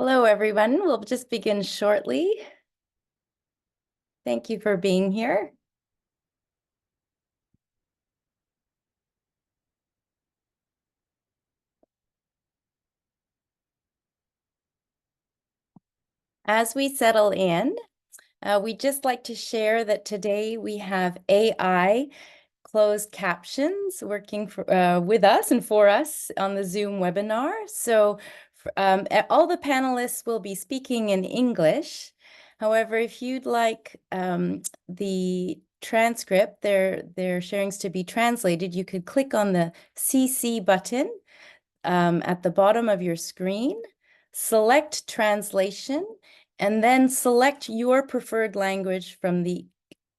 Hello, everyone. We'll just begin shortly. Thank you for being here. As we settle in, we'd just like to share that today we have AI closed captions working with us and for us on the Zoom webinar. So all the panelists will be speaking in English. However, if you'd like the transcript, their sharings to be translated, you could click on the CC button at the bottom of your screen, select translation, and then select your preferred language from the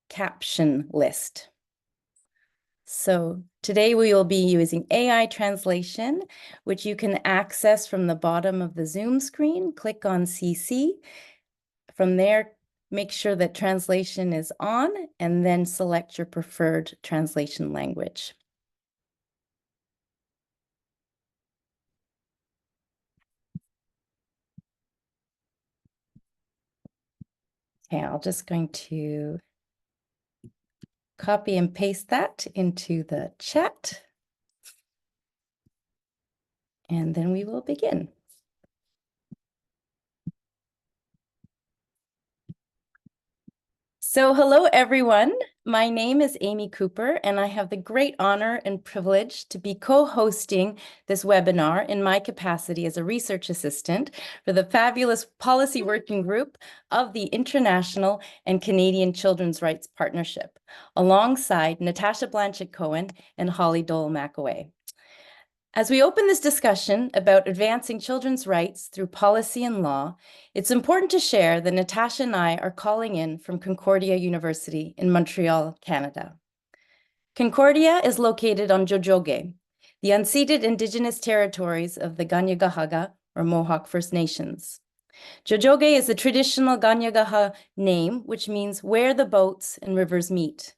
caption list. So today we will be using AI translation, which you can access from the bottom of the Zoom screen. Click on CC. From there, make sure that translation is on, and then select your preferred translation language. Okay, I'm just going to copy and paste that into the chat. And then we will begin. So hello, everyone. My name is Amy Cooper, and I have the great honor and privilege to be co-hosting this webinar in my capacity as a research assistant for the fabulous policy working group of the International and Canadian Children's Rights Partnership, alongside Natasha Blanchett-Cohen and Holly Dole-McAway. As we open this discussion about advancing children's rights through policy and law, it's important to share that Natasha and I are calling in from Concordia University in Montreal, Canada. Concordia is located on Tiohtià:ke, the unceded Indigenous territories of the Kanien'kehá:ka, or Mohawk First Nations. Tiohtià:ke is the traditional Kanien'kehá:ka name, which means where the boats and rivers meet.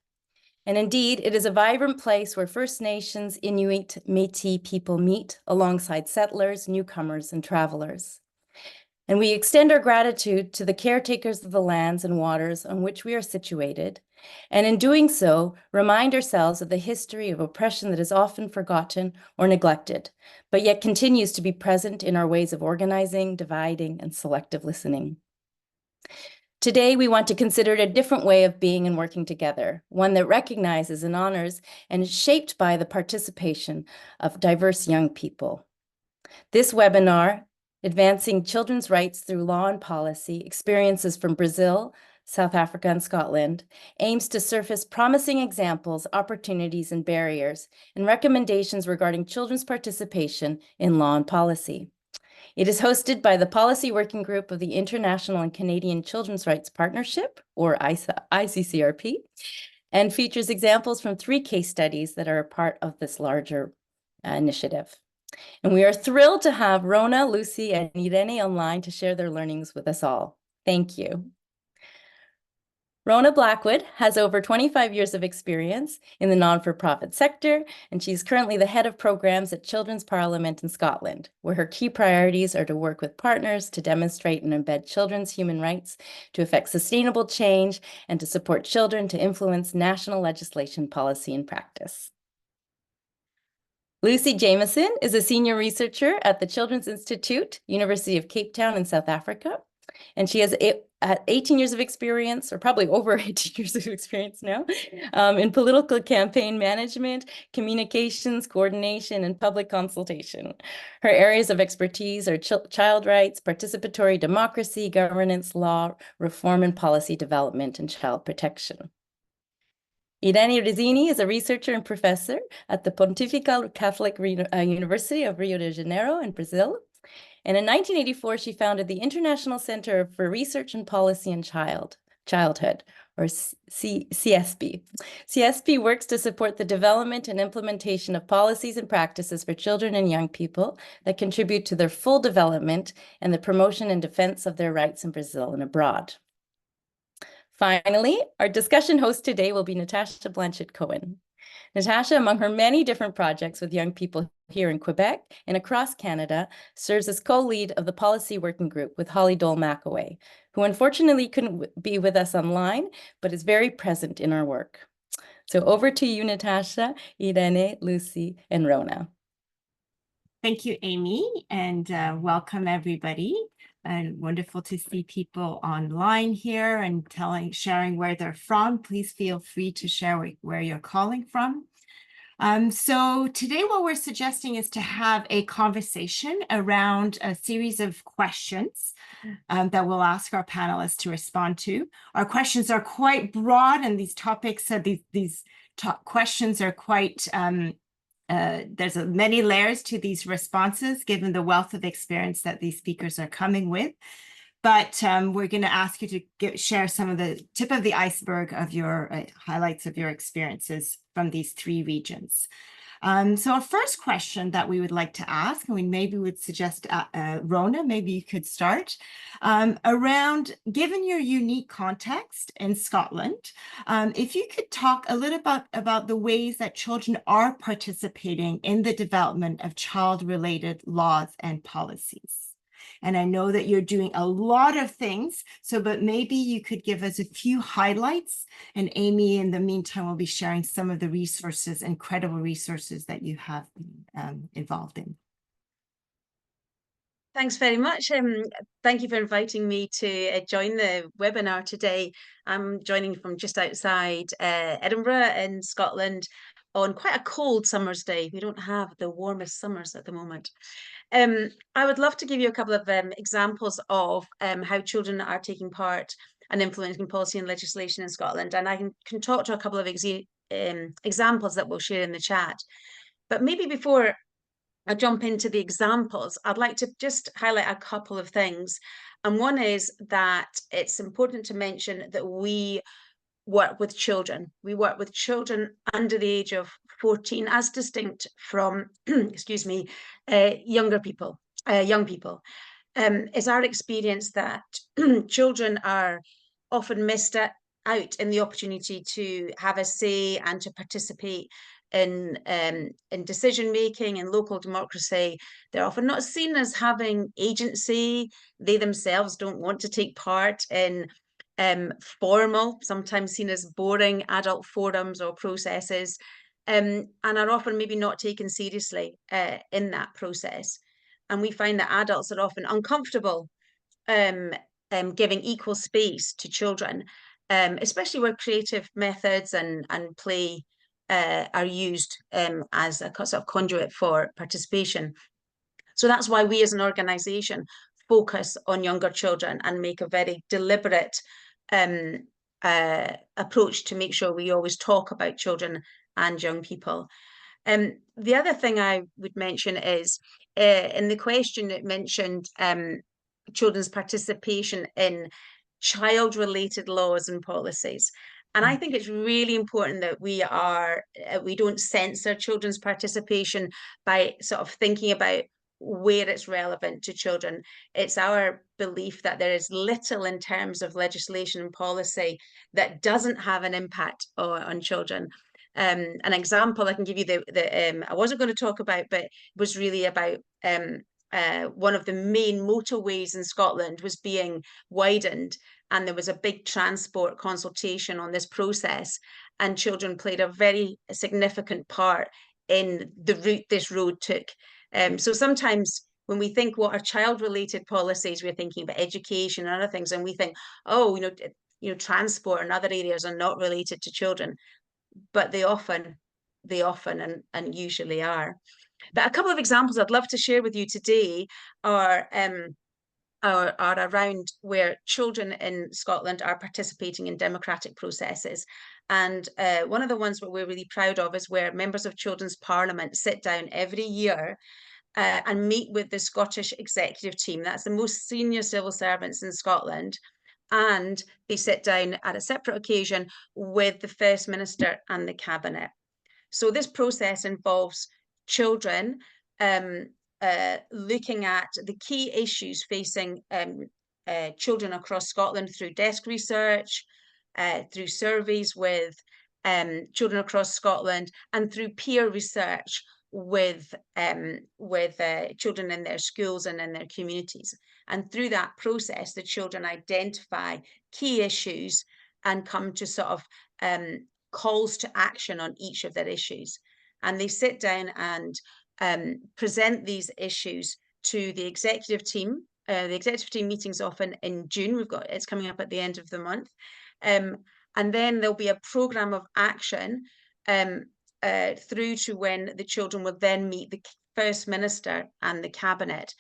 And indeed, it is a vibrant place where First Nations, Inuit, Métis people meet alongside settlers, newcomers, and travelers. And we extend our gratitude to the caretakers of the lands and waters on which we are situated, and in doing so, remind ourselves of the history of oppression that is often forgotten or neglected, but yet continues to be present in our ways of organizing, dividing, and selective listening. Today, we want to consider a different way of being and working together, one that recognizes and honors and is shaped by the participation of diverse young people. This webinar, Advancing Children's Rights Through Law and Policy, Experiences from Brazil, South Africa, and Scotland, aims to surface promising examples, opportunities, and barriers, and recommendations regarding children's participation in law and policy. It is hosted by the Policy Working Group of the International and Canadian Children's Rights Partnership, or ICCRP, and features examples from 3 case studies that are a part of this larger initiative. And we are thrilled to have Rona, Lucy, and Irene online to share their learnings with us all. Thank you. Rona Blackwood has over 25 years of experience in the non-for-profit sector, and she's currently the head of programs at Children's Parliament in Scotland, where her key priorities are to work with partners to demonstrate and embed children's human rights, to effect sustainable change, and to support children to influence national legislation, policy, and practice. Lucy Jamieson is a senior researcher at the Children's Institute, University of Cape Town in South Africa, and she has 18 years of experience, or probably over 18 years of experience now, in political campaign management, communications, coordination, and public consultation. Her areas of expertise are child rights, participatory democracy, governance, law, reform and policy development, and child protection. Irene Rizzini is a researcher and professor at the Pontifical Catholic University of Rio de Janeiro in Brazil. And in 1984, she founded the International Center for Research and Policy in Childhood, or CSP. CSP works to support the development and implementation of policies and practices for children and young people that contribute to their full development and the promotion and defense of their rights in Brazil and abroad. Finally, our discussion host today will be Natasha Blanchett-Cohen. Natasha, among her many different projects with young people here in Quebec and across Canada, serves as co-lead of the policy working group with Holly Dole-McAway, who unfortunately couldn't be with us online, but is very present in our work. So over to you, Natasha, Irene, Lucy, and Rona. Thank you, Amy, and welcome everybody. And wonderful to see people online here and sharing where they're from. Please feel free to share where you're calling from. So today what we're suggesting is to have a conversation around a series of questions that we'll ask our panelists to respond to. Our questions are quite broad, and these topics, these questions are quite, there's many layers to these responses, given the wealth of experience that these speakers are coming with. But we're going to ask you to share some of the tip of the iceberg of your highlights of your experiences from these three regions. So our first question that we would like to ask, and we maybe would suggest, Rona, maybe you could start, around, given your unique context in Scotland, if you could talk a little about the ways that children are participating in the development of child-related laws and policies. And I know that you're doing a lot of things, but maybe you could give us a few highlights. And Amy, in the meantime, will be sharing some of the resources, incredible resources that you have been involved in. Thanks very much. Thank you for inviting me to join the webinar today. I'm joining from just outside Edinburgh in Scotland on quite a cold summer's day. We don't have the warmest summers at the moment. I would love to give you a couple of examples of how children are taking part and influencing policy and legislation in Scotland. And I can talk to a couple of examples that we'll share in the chat. But maybe before I jump into the examples, I'd like to just highlight a couple of things. And one is that it's important to mention that we work with children. We work with children under the age of 14, as distinct from, excuse me, young people. It's our experience that children are often missed out in the opportunity to have a say and to participate in decision making and local democracy. They're often not seen as having agency. They themselves don't want to take part in formal, sometimes seen as boring adult forums or processes, and are often maybe not taken seriously in that process. And we find that adults are often uncomfortable giving equal space to children, especially where creative methods and play are used as a sort of conduit for participation. So that's why we as an organisation focus on younger children and make a very deliberate approach to make sure we always talk about children and young people. The other thing I would mention is in the question it mentioned children's participation in child-related laws and policies. And I think it's really important that we don't censor children's participation by sort of thinking about where it's relevant to children. It's our belief that there is little in terms of legislation and policy that doesn't have an impact on children. An example I can give you I wasn't going to talk about, but was really about one of the main motorways in Scotland was being widened, and there was a big transport consultation on this process, and children played a very significant part in the route this road took. So sometimes when we think what are child-related policies, we're thinking about education and other things, and we think, oh, transport and other areas are not related to children, but they often and usually are. But a couple of examples I'd love to share with you today are around where children in Scotland are participating in democratic processes. And one of the ones that we're really proud of is where members of Children's Parliament sit down every year and meet with the Scottish executive team. That's the most senior civil servants in Scotland. And they sit down at a separate occasion with the First Minister and the Cabinet. So this process involves children looking at the key issues facing children across Scotland through desk research, through surveys with children across Scotland, and through peer research with children in their schools and in their communities. And through that process, the children identify key issues and come to sort of calls to action on each of their issues. And they sit down and present these issues to the executive team. The executive team meeting's often in June. It's coming up at the end of the month. And then there'll be a programme of action through to when the children will then meet the First Minister and the Cabinet,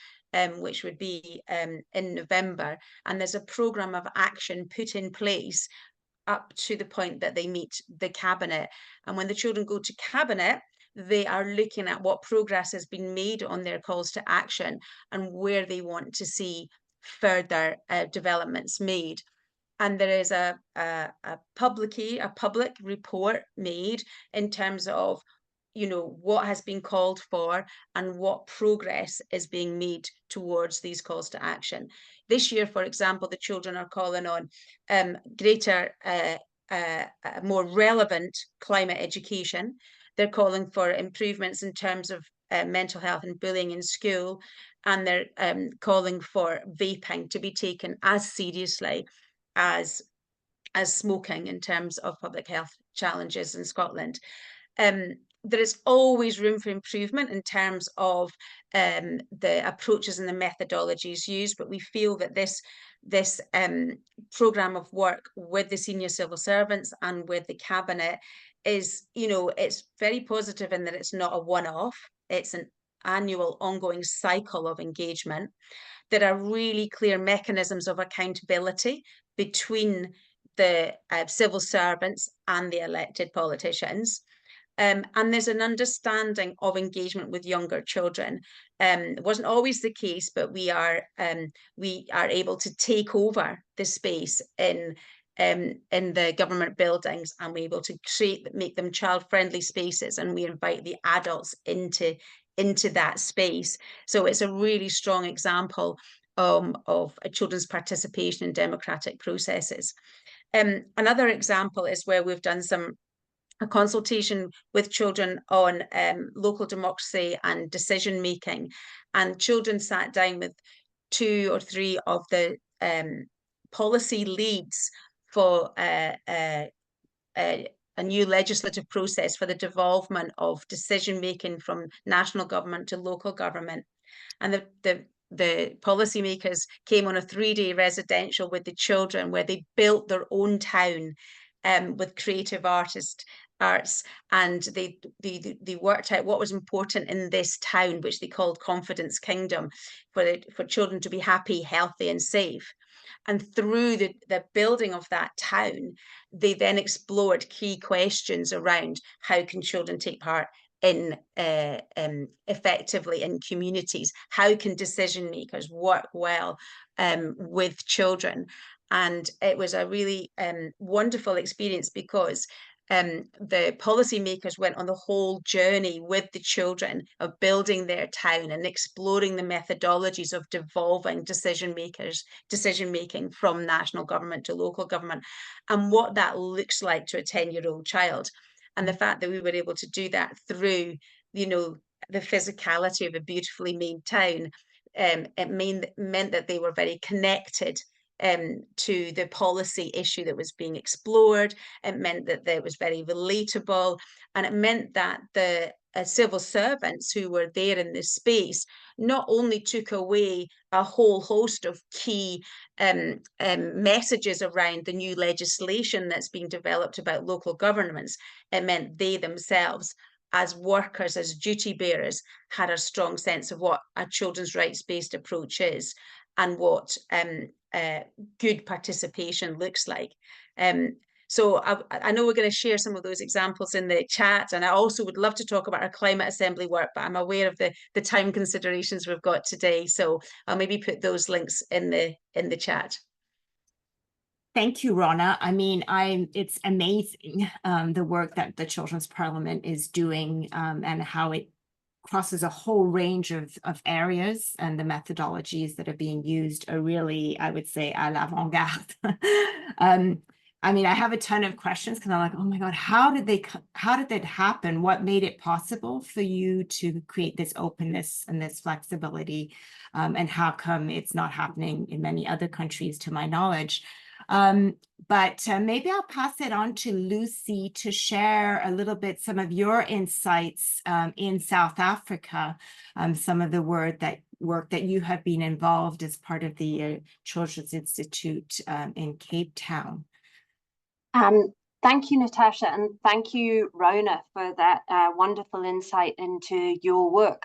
which would be in November. And there's a programme of action put in place up to the point that they meet the Cabinet. And when the children go to Cabinet, they are looking at what progress has been made on their calls to action and where they want to see further developments made. And there is a public report made in terms of, you know, what has been called for and what progress is being made towards these calls to action. This year, for example, the children are calling on greater, more relevant climate education. They're calling for improvements in terms of mental health and bullying in school, and they're calling for vaping to be taken as seriously as smoking in terms of public health challenges in Scotland. There is always room for improvement in terms of the approaches and the methodologies used, but we feel that this programme of work with the senior civil servants and with the Cabinet is, you know, it's very positive in that it's not a one-off. It's an annual ongoing cycle of engagement. There are really clear mechanisms of accountability between the civil servants and the elected politicians. And there's an understanding of engagement with younger children. It wasn't always the case, but we are able to take over the space in the government buildings, and we're able to make them child-friendly spaces, and we invite the adults into that space. So it's a really strong example of children's participation in democratic processes. Another example is where we've done a consultation with children on local democracy and decision making, and children sat down with 2 or 3 of the policy leads for a new legislative process for the devolvement of decision making from national government to local government. And the policymakers came on a 3-day residential with the children where they built their own town with creative arts, and they worked out what was important in this town, which they called Confidence Kingdom, for children to be happy, healthy and safe. And through the building of that town, they then explored key questions around how can children take part in effectively in communities, how can decision makers work well with children. And it was a really wonderful experience because the policymakers went on the whole journey with the children of building their town and exploring the methodologies of devolving decision making from national government to local government, and what that looks like to a 10-year-old child. And the fact that we were able to do that through, you know, the physicality of a beautifully made town, it meant that they were very connected to the policy issue that was being explored. It meant that it was very relatable, and it meant that the civil servants who were there in this space not only took away a whole host of key messages around the new legislation that's being developed about local governments, it meant they themselves, as workers, as duty bearers, had a strong sense of what a children's rights-based approach is and what good participation looks like. So I know we're going to share some of those examples in the chat, and I also would love to talk about our climate assembly work, but I'm aware of the time considerations we've got today, so I'll maybe put those links in the chat. Thank you, Rona. I mean, it's amazing the work that the Children's Parliament is doing and how it crosses a whole range of areas, and the methodologies that are being used are really, I would say, à l'avant-garde. I mean, I have a ton of questions because I'm like, oh my God, how did that happen? What made it possible for you to create this openness and this flexibility? And how come it's not happening in many other countries, to my knowledge? But maybe I'll pass it on to Lucy to share a little bit some of your insights in South Africa, some of the work that you have been involved as part of the Children's Institute in Cape Town. Thank you, Natasha, and thank you, Rona, for that wonderful insight into your work.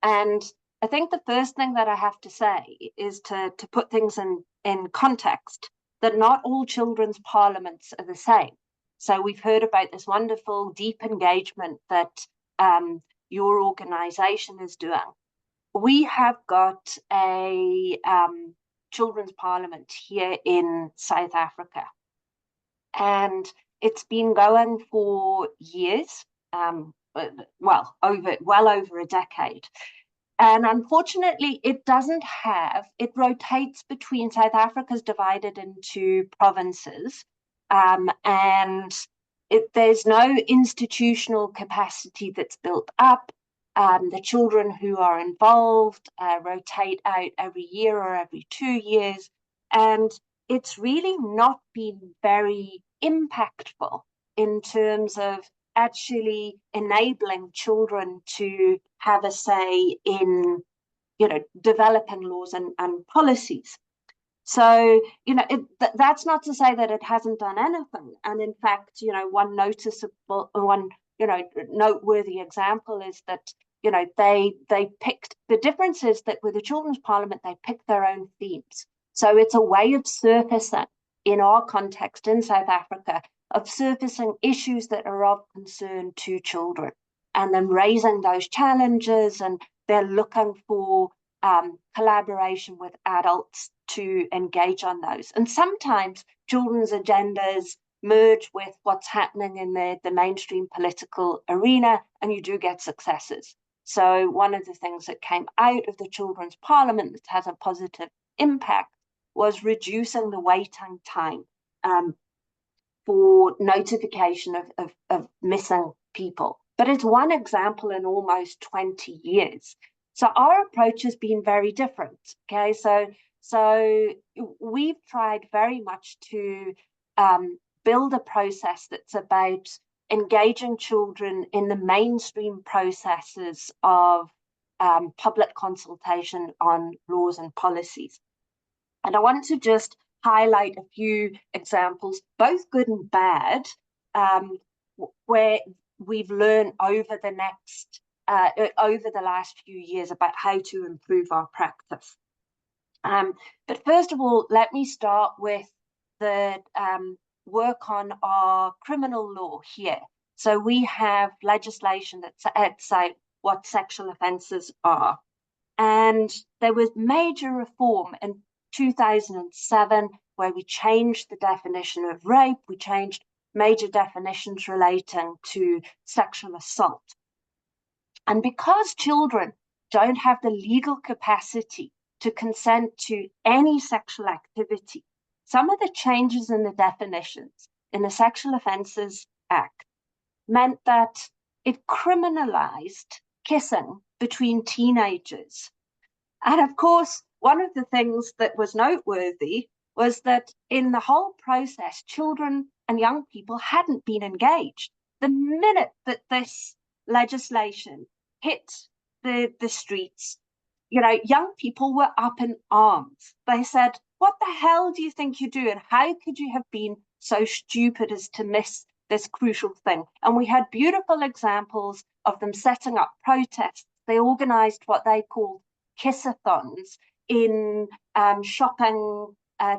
And I think the first thing that I have to say is to put things in context, that not all children's parliaments are the same. So we've heard about this wonderful deep engagement that your organization is doing. We have got a children's parliament here in South Africa. And it's been going for years, well over a decade. And unfortunately, it rotates between South Africa's divided into provinces, and there's no institutional capacity that's built up. The children who are involved rotate out every year or every 2 years, and it's really not been very impactful in terms of actually enabling children to have a say in, developing laws and policies. So, that's not to say that it hasn't done anything. And in fact, one noteworthy example is that, they picked, the difference is that with the Children's Parliament, they picked their own themes. So it's a way of surfacing, in our context in South Africa, of surfacing issues that are of concern to children, and then raising those challenges, and they're looking for collaboration with adults to engage on those. And sometimes children's agendas merge with what's happening in the mainstream political arena, and you do get successes. So one of the things that came out of the Children's Parliament that has a positive impact was reducing the waiting time for notification of missing people. But it's one example in almost 20 years. So our approach has been very different. Okay, so we've tried very much to build a process that's about engaging children in the mainstream processes of public consultation on laws and policies. And I want to just highlight a few examples, both good and bad, where we've learned over the last few years about how to improve our practice. But first of all, let me start with the work on our criminal law here. So we have legislation that sets out what sexual offences are. And there was major reform in 2007, where we changed the definition of rape, we changed major definitions relating to sexual assault. And because children don't have the legal capacity to consent to any sexual activity, some of the changes in the definitions in the Sexual Offences Act meant that it criminalized kissing between teenagers. And of course, one of the things that was noteworthy was that in the whole process, children and young people hadn't been engaged. The minute that this legislation hit the streets, young people were up in arms. They said, what the hell do you think you're doing? How could you have been so stupid as to miss this crucial thing? And we had beautiful examples of them setting up protests. They organized what they called kissathons in shopping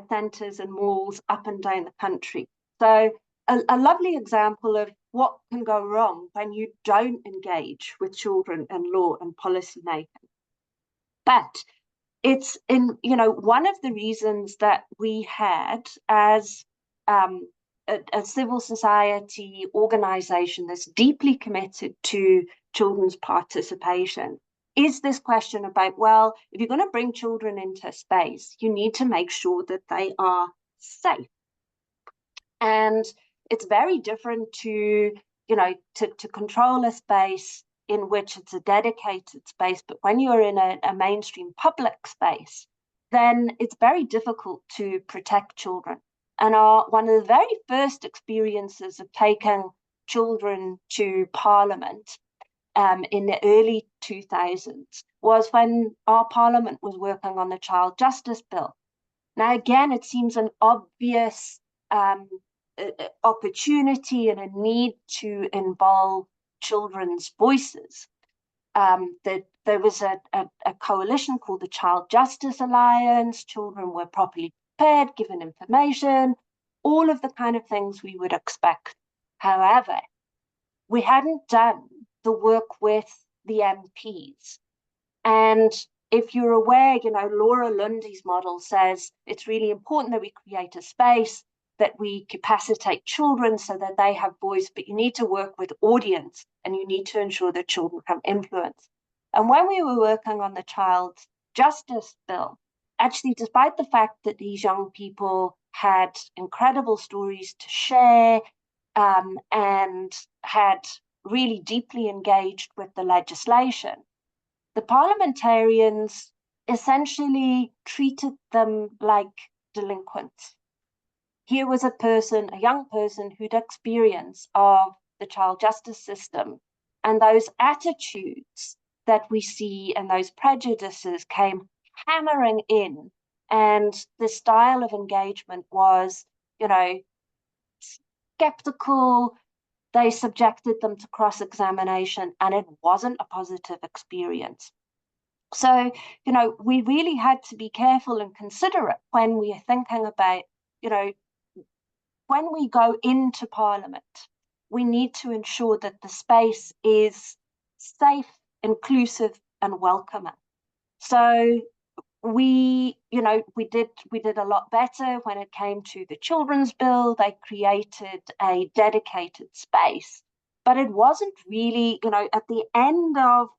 centres and malls up and down the country. So a lovely example of what can go wrong when you don't engage with children in law and policy making. But it's one of the reasons that we had as a civil society organization that's deeply committed to children's participation is this question about, well, if you're going to bring children into space, you need to make sure that they are safe. And it's very different to, to control a space in which it's a dedicated space. But when you're in a mainstream public space, then it's very difficult to protect children. And one of the very first experiences of taking children to Parliament in the early 2000s was when our Parliament was working on the Child Justice Bill. Now, again, it seems an obvious opportunity and a need to involve children's voices. That there was a coalition called the Child Justice Alliance. Children were properly prepared, given information, all of the kind of things we would expect. However, we hadn't done the work with the MPs. And if you're aware, Laura Lundy's model says it's really important that we create a space, that we capacitate children so that they have voice, but you need to work with audience and you need to ensure that children have influence. And when we were working on the Child Justice Bill, actually, despite the fact that these young people had incredible stories to share and had really deeply engaged with the legislation, the parliamentarians essentially treated them like delinquents. Here was a young person who'd experience of the child justice system, and those attitudes that we see and those prejudices came hammering in, and the style of engagement was, skeptical. They subjected them to cross-examination, and it wasn't a positive experience. So, we really had to be careful and considerate when we are thinking about, when we go into Parliament, we need to ensure that the space is safe, inclusive, and welcoming. So we did a lot better when it came to the children's bill. They created a dedicated space, but it wasn't really, at the end of,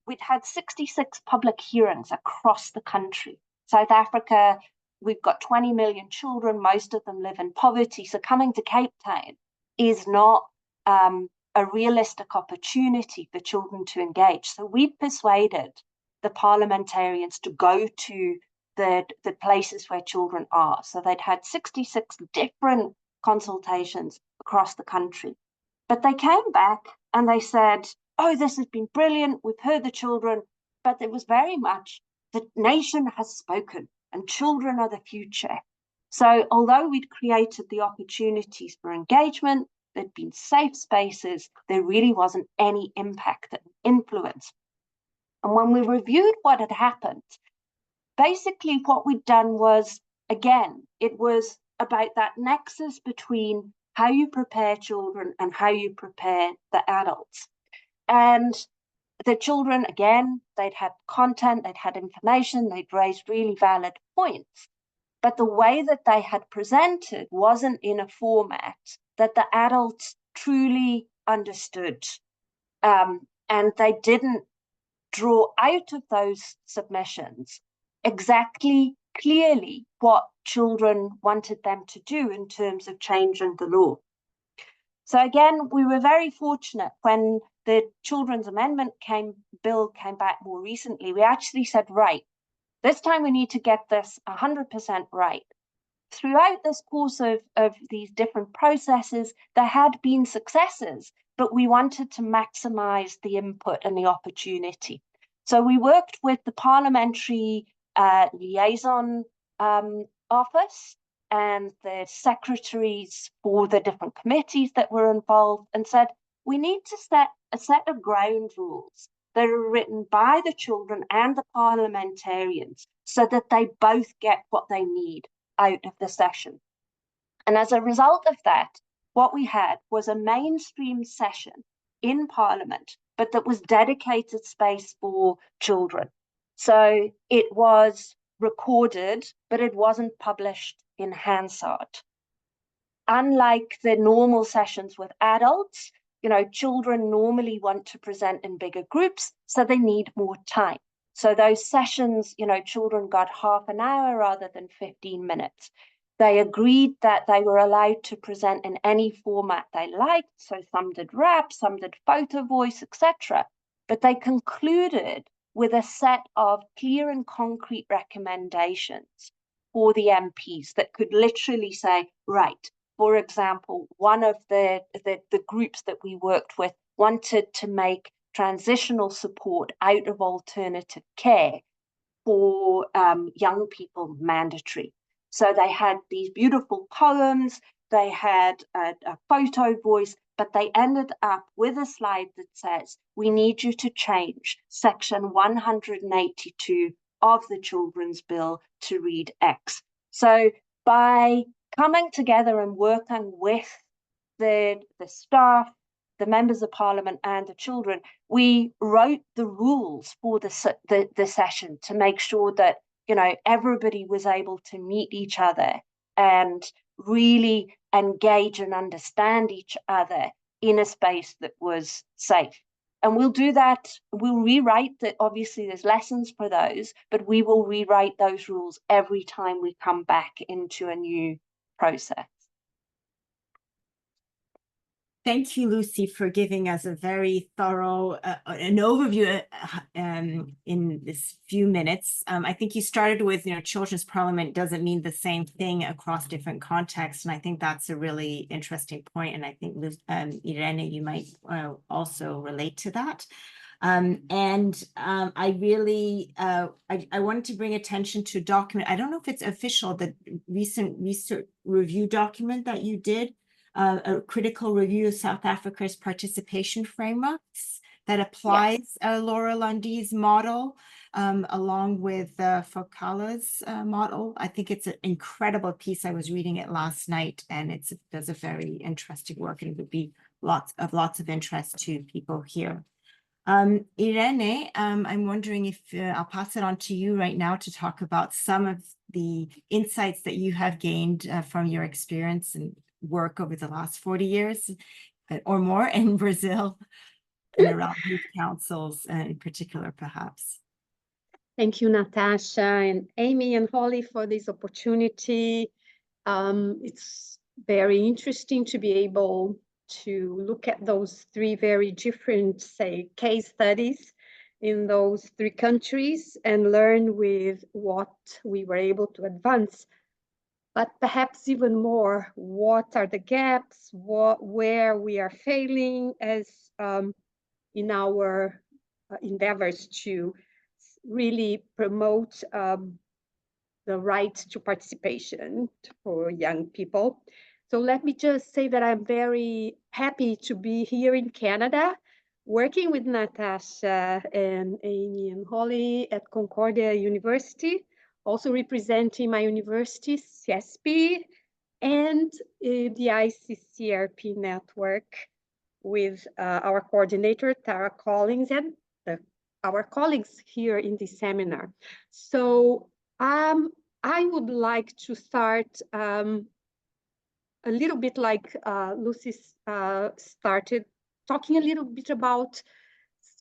we'd had 66 public hearings across the country. South Africa, we've got 20 million children, most of them live in poverty. So coming to Cape Town is not a realistic opportunity for children to engage. So we persuaded the parliamentarians to go to the places where children are. So they'd had 66 different consultations across the country. But they came back and they said, oh, this has been brilliant. We've heard the children, but it was very much the nation has spoken and children are the future. So although we'd created the opportunities for engagement, there'd been safe spaces, there really wasn't any impact and influence. And when we reviewed what had happened, basically what we'd done was, again, it was about that nexus between how you prepare children and how you prepare the adults. And the children, again, they'd had content, they'd had information, they'd raised really valid points. But the way that they had presented wasn't in a format that the adults truly understood. And they didn't draw out of those submissions exactly clearly what children wanted them to do in terms of changing the law. So again, we were very fortunate when the Children's Amendment Bill came back more recently. We actually said, right, this time we need to get this 100% right. Throughout this course of these different processes, there had been successes, but we wanted to maximize the input and the opportunity. So we worked with the Parliamentary Liaison Office and the secretaries for the different committees that were involved and said, we need to set a set of ground rules that are written by the children and the parliamentarians so that they both get what they need out of the session. And as a result of that, what we had was a mainstream session in Parliament, but that was dedicated space for children. So it was recorded, but it wasn't published in Hansard. Unlike the normal sessions with adults, children normally want to present in bigger groups, so they need more time. So those sessions, children got half an hour rather than 15 minutes. They agreed that they were allowed to present in any format they liked. So some did rap, some did photo voice, etc. But they concluded with a set of clear and concrete recommendations for the MPs that could literally say, right, for example, one of the groups that we worked with wanted to make transitional support out of alternative care for young people mandatory. So they had these beautiful poems, they had a photo voice, but they ended up with a slide that says, we need you to change section 182 of the Children's Bill to read X. So by coming together and working with the staff, the members of parliament and the children, we wrote the rules for the session to make sure that, you know, everybody was able to meet each other and really engage and understand each other in a space that was safe. And we'll do that. We'll rewrite that. Obviously, there's lessons for those, but we will rewrite those rules every time we come back into a new process. Thank you, Lucy, for giving us a very thorough an overview in this few minutes. I think you started with, you know, Children's Parliament doesn't mean the same thing across different contexts. And I think that's a really interesting point. And I think, Irene, you might also relate to that. I really, I wanted to bring attention to a document. I don't know if it's official, the recent research review document that you did, a critical review of South Africa's participation frameworks that applies Laura Lundy's model along with Fokala's model. I think it's an incredible piece. I was reading it last night, and it does a very interesting work, and it would be lots of interest to people here. Irene, I'm wondering if I'll pass it on to you right now to talk about some of the insights that you have gained from your experience and work over the last 40 years or more in Brazil and around youth councils in particular, perhaps. Thank you, Natasha and Amy and Holly, for this opportunity. It's very interesting to be able to look at those three very different, say, case studies in those three countries and learn with what we were able to advance. But perhaps even more, what are the gaps, where we are failing as in our endeavors to really promote the right to participation for young people. So let me just say that I'm very happy to be here in Canada, working with Natasha and Amy and Holly at Concordia University, also representing my university, CESP, and the ICCRP network with our coordinator, Tara Collins, and our colleagues here in this seminar. So I would like to start a little bit like Lucy started, talking a little bit about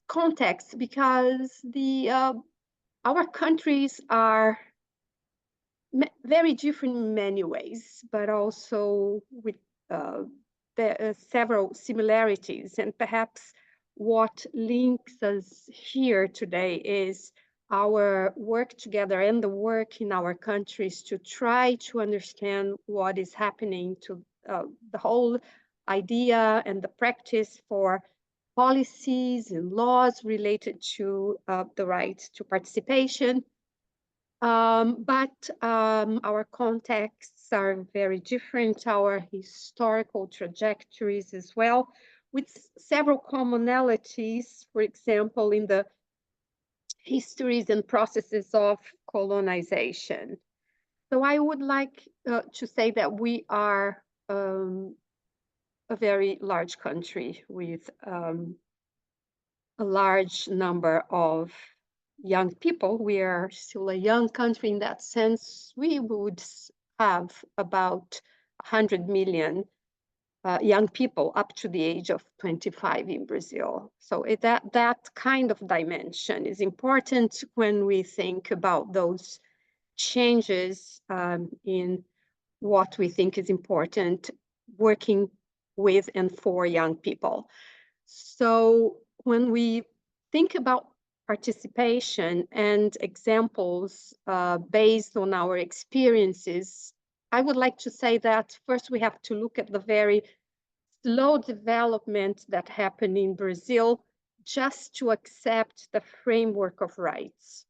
context, because our countries are very different in many ways, but also with several similarities. And perhaps what links us here today is our work together and the work in our countries to try to understand what is happening to the whole idea and the practice for policies and laws related to the right to participation. But our contexts are very different, our historical trajectories as well, with several commonalities, for example, in the histories and processes of colonization. So I would like to say that we are a very large country with a large number of young people. We are still a young country in that sense. We would have about 100 million young people up to the age of 25 in Brazil. So that kind of dimension is important when we think about those changes in what we think is important working with and for young people. So when we think about participation and examples based on our experiences, I would like to say that first we have to look at the very slow development that happened in Brazil just to accept the framework of rights.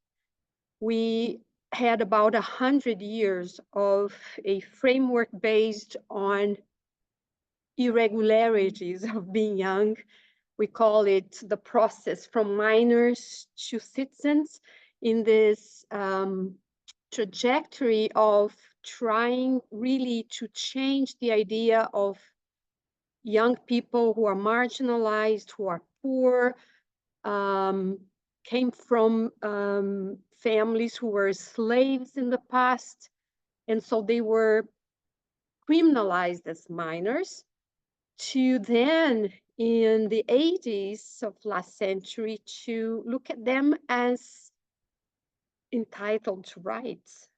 We had about 100 years of a framework based on irregularities of being young. We call it the process from minors to citizens in this trajectory of trying really to change the idea of young people who are marginalized, who are poor, came from families who were slaves in the past, and so they were criminalized as minors, to then in the 80s of last century to look at them as entitled to rights.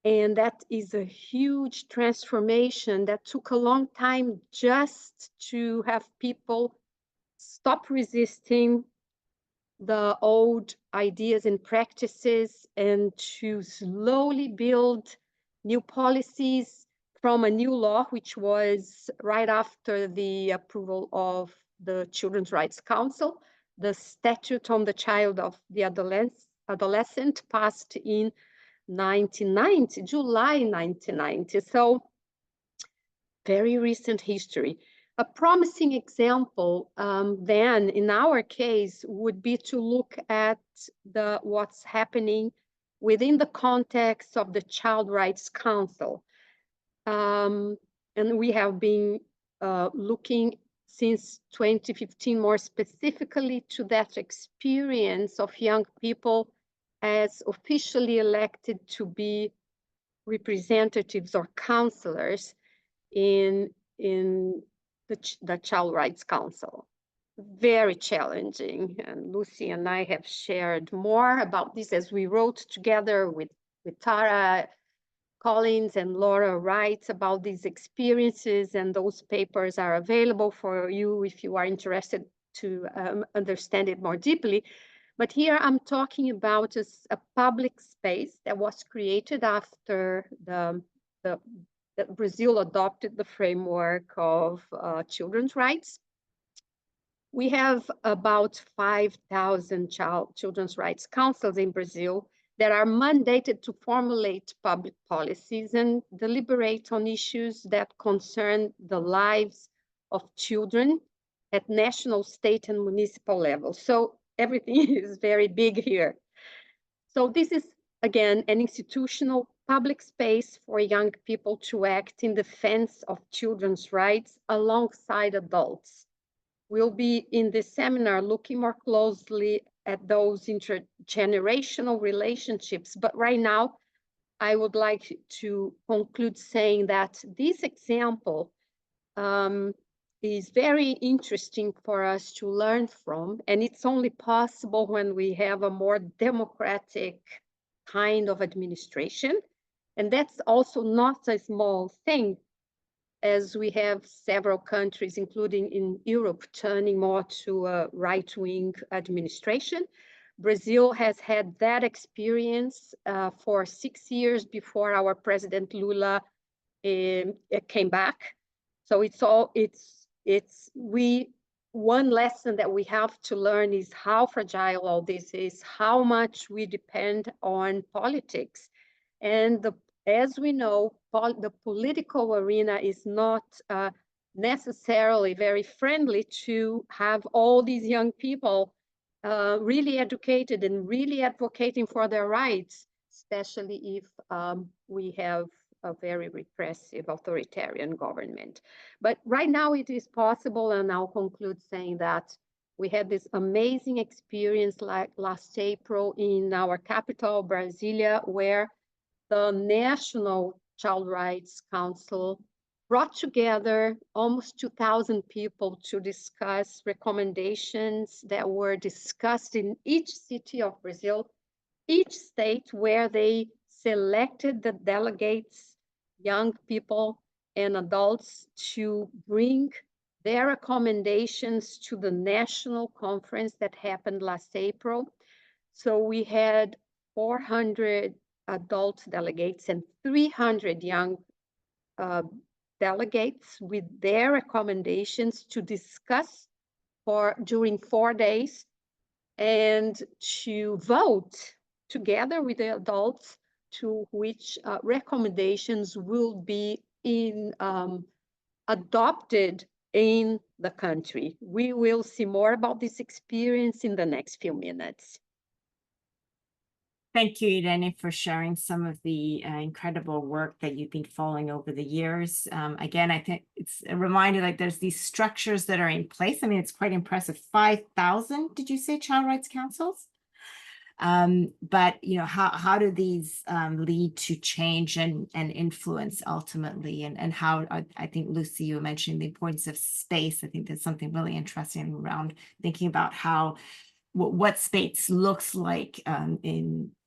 And that is a huge transformation that took a long time just to have people stop resisting the old ideas and practices and to slowly build new policies from a new law, which was right after the approval of the Children's Rights Council. The Statute on the Child of the Adolescent passed in 1990, July 1990. So very recent history. A promising example then in our case would be to look at what's happening within the context of the Child Rights Council. And we have been looking since 2015 more specifically to that experience of young people as officially elected to be representatives or counselors in the Child Rights Council. Very challenging, and Lucy and I have shared more about this as we wrote together with Tara Collins and Laura Wright about these experiences, and those papers are available for you if you are interested to understand it more deeply. But here I'm talking about a public space that was created after that Brazil adopted the framework of children's rights. We have about 5,000 children's rights councils in Brazil that are mandated to formulate public policies and deliberate on issues that concern the lives of children at national, state, and municipal level. So everything is very big here. So this is, again, an institutional public space for young people to act in defense of children's rights alongside adults. We'll be in this seminar looking more closely at those intergenerational relationships. But right now, I would like to conclude saying that this example is very interesting for us to learn from, and it's only possible when we have a more democratic kind of administration. And that's also not a small thing, as we have several countries, including in Europe, turning more to a right-wing administration. Brazil has had that experience for 6 years before our President Lula came back. So one lesson that we have to learn is how fragile all this is, how much we depend on politics. And as we know, the political arena is not necessarily very friendly to have all these young people really educated and really advocating for their rights, especially if we have a very repressive authoritarian government. But right now it is possible, and I'll conclude saying that we had this amazing experience like last April in our capital, Brasilia, where the National Child Rights Council brought together almost 2,000 people to discuss recommendations that were discussed in each city of Brazil, each state, where they selected the delegates young people and adults to bring their recommendations to the national conference that happened last April. So we had 400 adult delegates and 300 young delegates with their recommendations to discuss during 4 days and to vote together with the adults to which recommendations will be adopted in the country. We will see more about this experience in the next few minutes. Thank you, Irene, for sharing some of the incredible work that you've been following over the years. Again, I think it's a reminder, like there's these structures that are in place. I mean, it's quite impressive. 5,000, did you say, child rights councils? But, you know, how do these lead to change and influence ultimately? And how, I think, Lucy, you mentioned the importance of space. I think there's something really interesting around thinking about how, what space looks like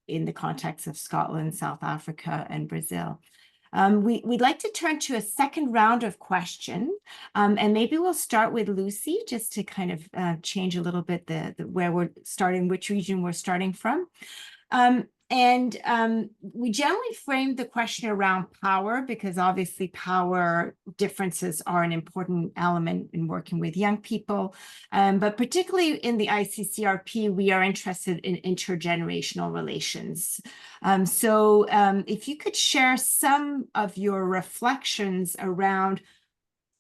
in the context of Scotland, South Africa, and Brazil. We'd like to turn to a second round of questions, and maybe we'll start with Lucy, just to kind of change a little bit where we're starting, which region we're starting from. We generally frame the question around power, because obviously power differences are an important element in working with young people. But particularly in the ICCRP, we are interested in intergenerational relations. So if you could share some of your reflections around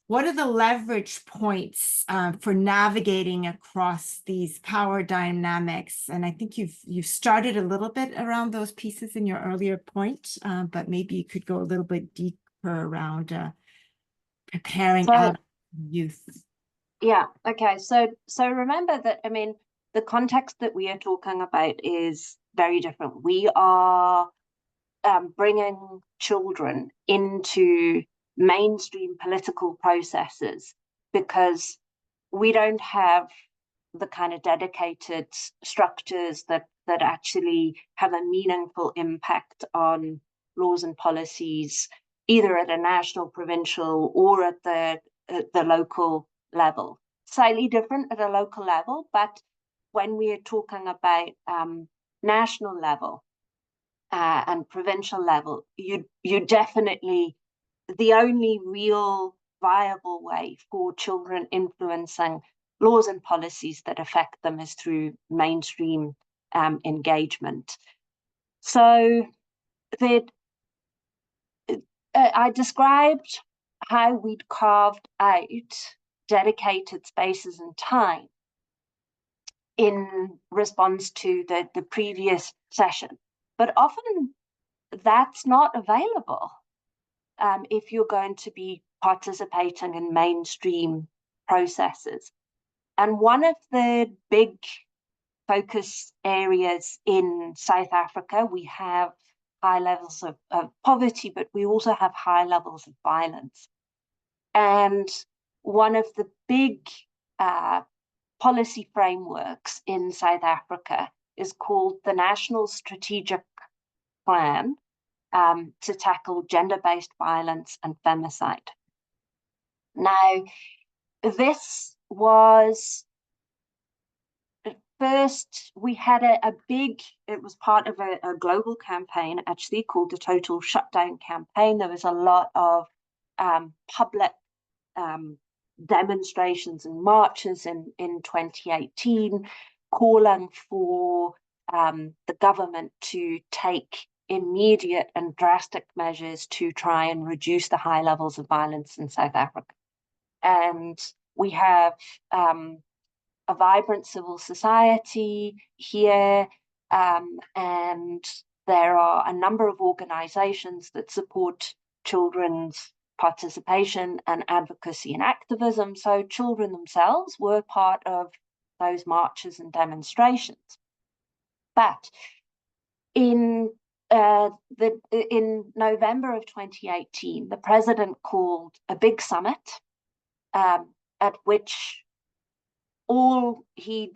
what are the leverage points for navigating across these power dynamics? And I think you've started a little bit around those pieces in your earlier point, but maybe you could go a little bit deeper around preparing our youth. Yeah, okay. So remember that, I mean, the context that we are talking about is very different. We are bringing children into mainstream political processes because we don't have the kind of dedicated structures that actually have a meaningful impact on laws and policies, either at a national, provincial, or at the local level. Slightly different at a local level, but when we are talking about national level and provincial level, you definitely, the only real viable way for children influencing laws and policies that affect them is through mainstream engagement. So I described how we'd carved out dedicated spaces and time in response to the previous session, but often that's not available if you're going to be participating in mainstream processes. And one of the big focus areas in South Africa, we have high levels of poverty, but we also have high levels of violence. And one of the big policy frameworks in South Africa is called the National Strategic Plan to tackle gender-based violence and femicide. Now, this was, first, we had a big, it was part of a global campaign actually called the Total Shutdown Campaign. There was a lot of public demonstrations and marches in 2018 calling for the government to take immediate and drastic measures to try and reduce the high levels of violence in South Africa. And we have a vibrant civil society here, and there are a number of organizations that support children's participation and advocacy and activism. So children themselves were part of those marches and demonstrations. But in November of 2018, the president called a big summit at which he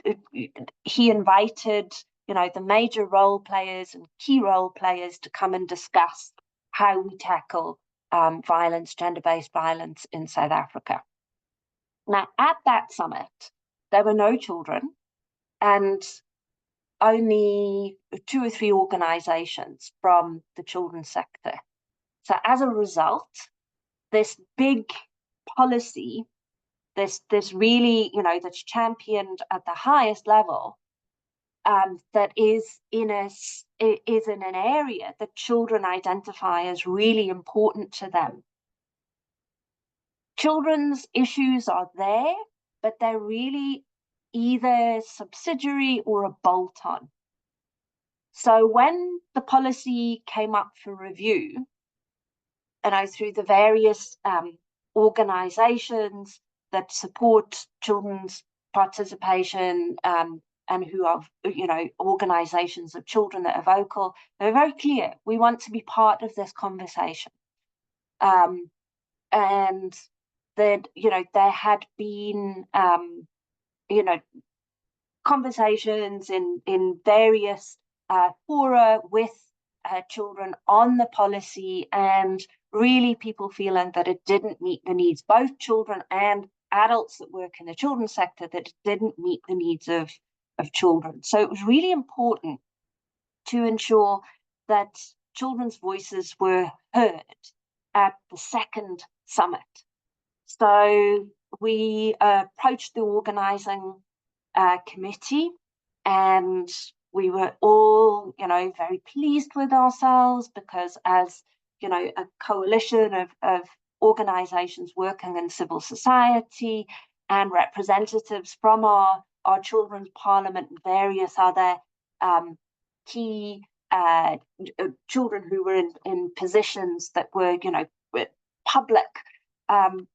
invited, you know, the major role players and key role players to come and discuss how we tackle violence, gender-based violence in South Africa. Now, at that summit, there were no children and only 2 or 3 organizations from the children's sector. So as a result, this big policy, this really, that's championed at the highest level, that is in an area that children identify as really important to them. Children's issues are there, but they're really either subsidiary or a bolt-on. So when the policy came up for review, and through the various organizations that support children's participation, and who are, organizations of children that are vocal, they're very clear. We want to be part of this conversation. And that, there had been, conversations in various fora with children on the policy, and really people feeling that it didn't meet the needs, both children and adults that work in the children's sector, that it didn't meet the needs of children. So it was really important to ensure that children's voices were heard at the second summit. So we approached the organizing committee, and we were all, very pleased with ourselves, because as, a coalition of organizations working in civil society and representatives from our children's parliament and various other key children who were in positions that were, public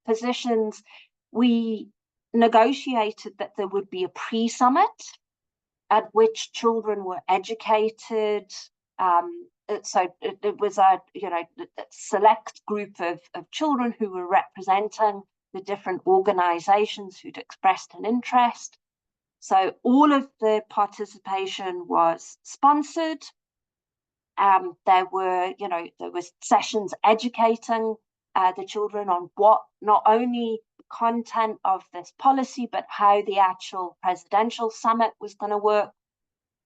positions, we negotiated that there would be a pre-summit at which children were educated. So it was a select group of children who were representing the different organizations who'd expressed an interest. So all of the participation was sponsored. There were sessions educating the children on what, not only the content of this policy, but how the actual presidential summit was going to work.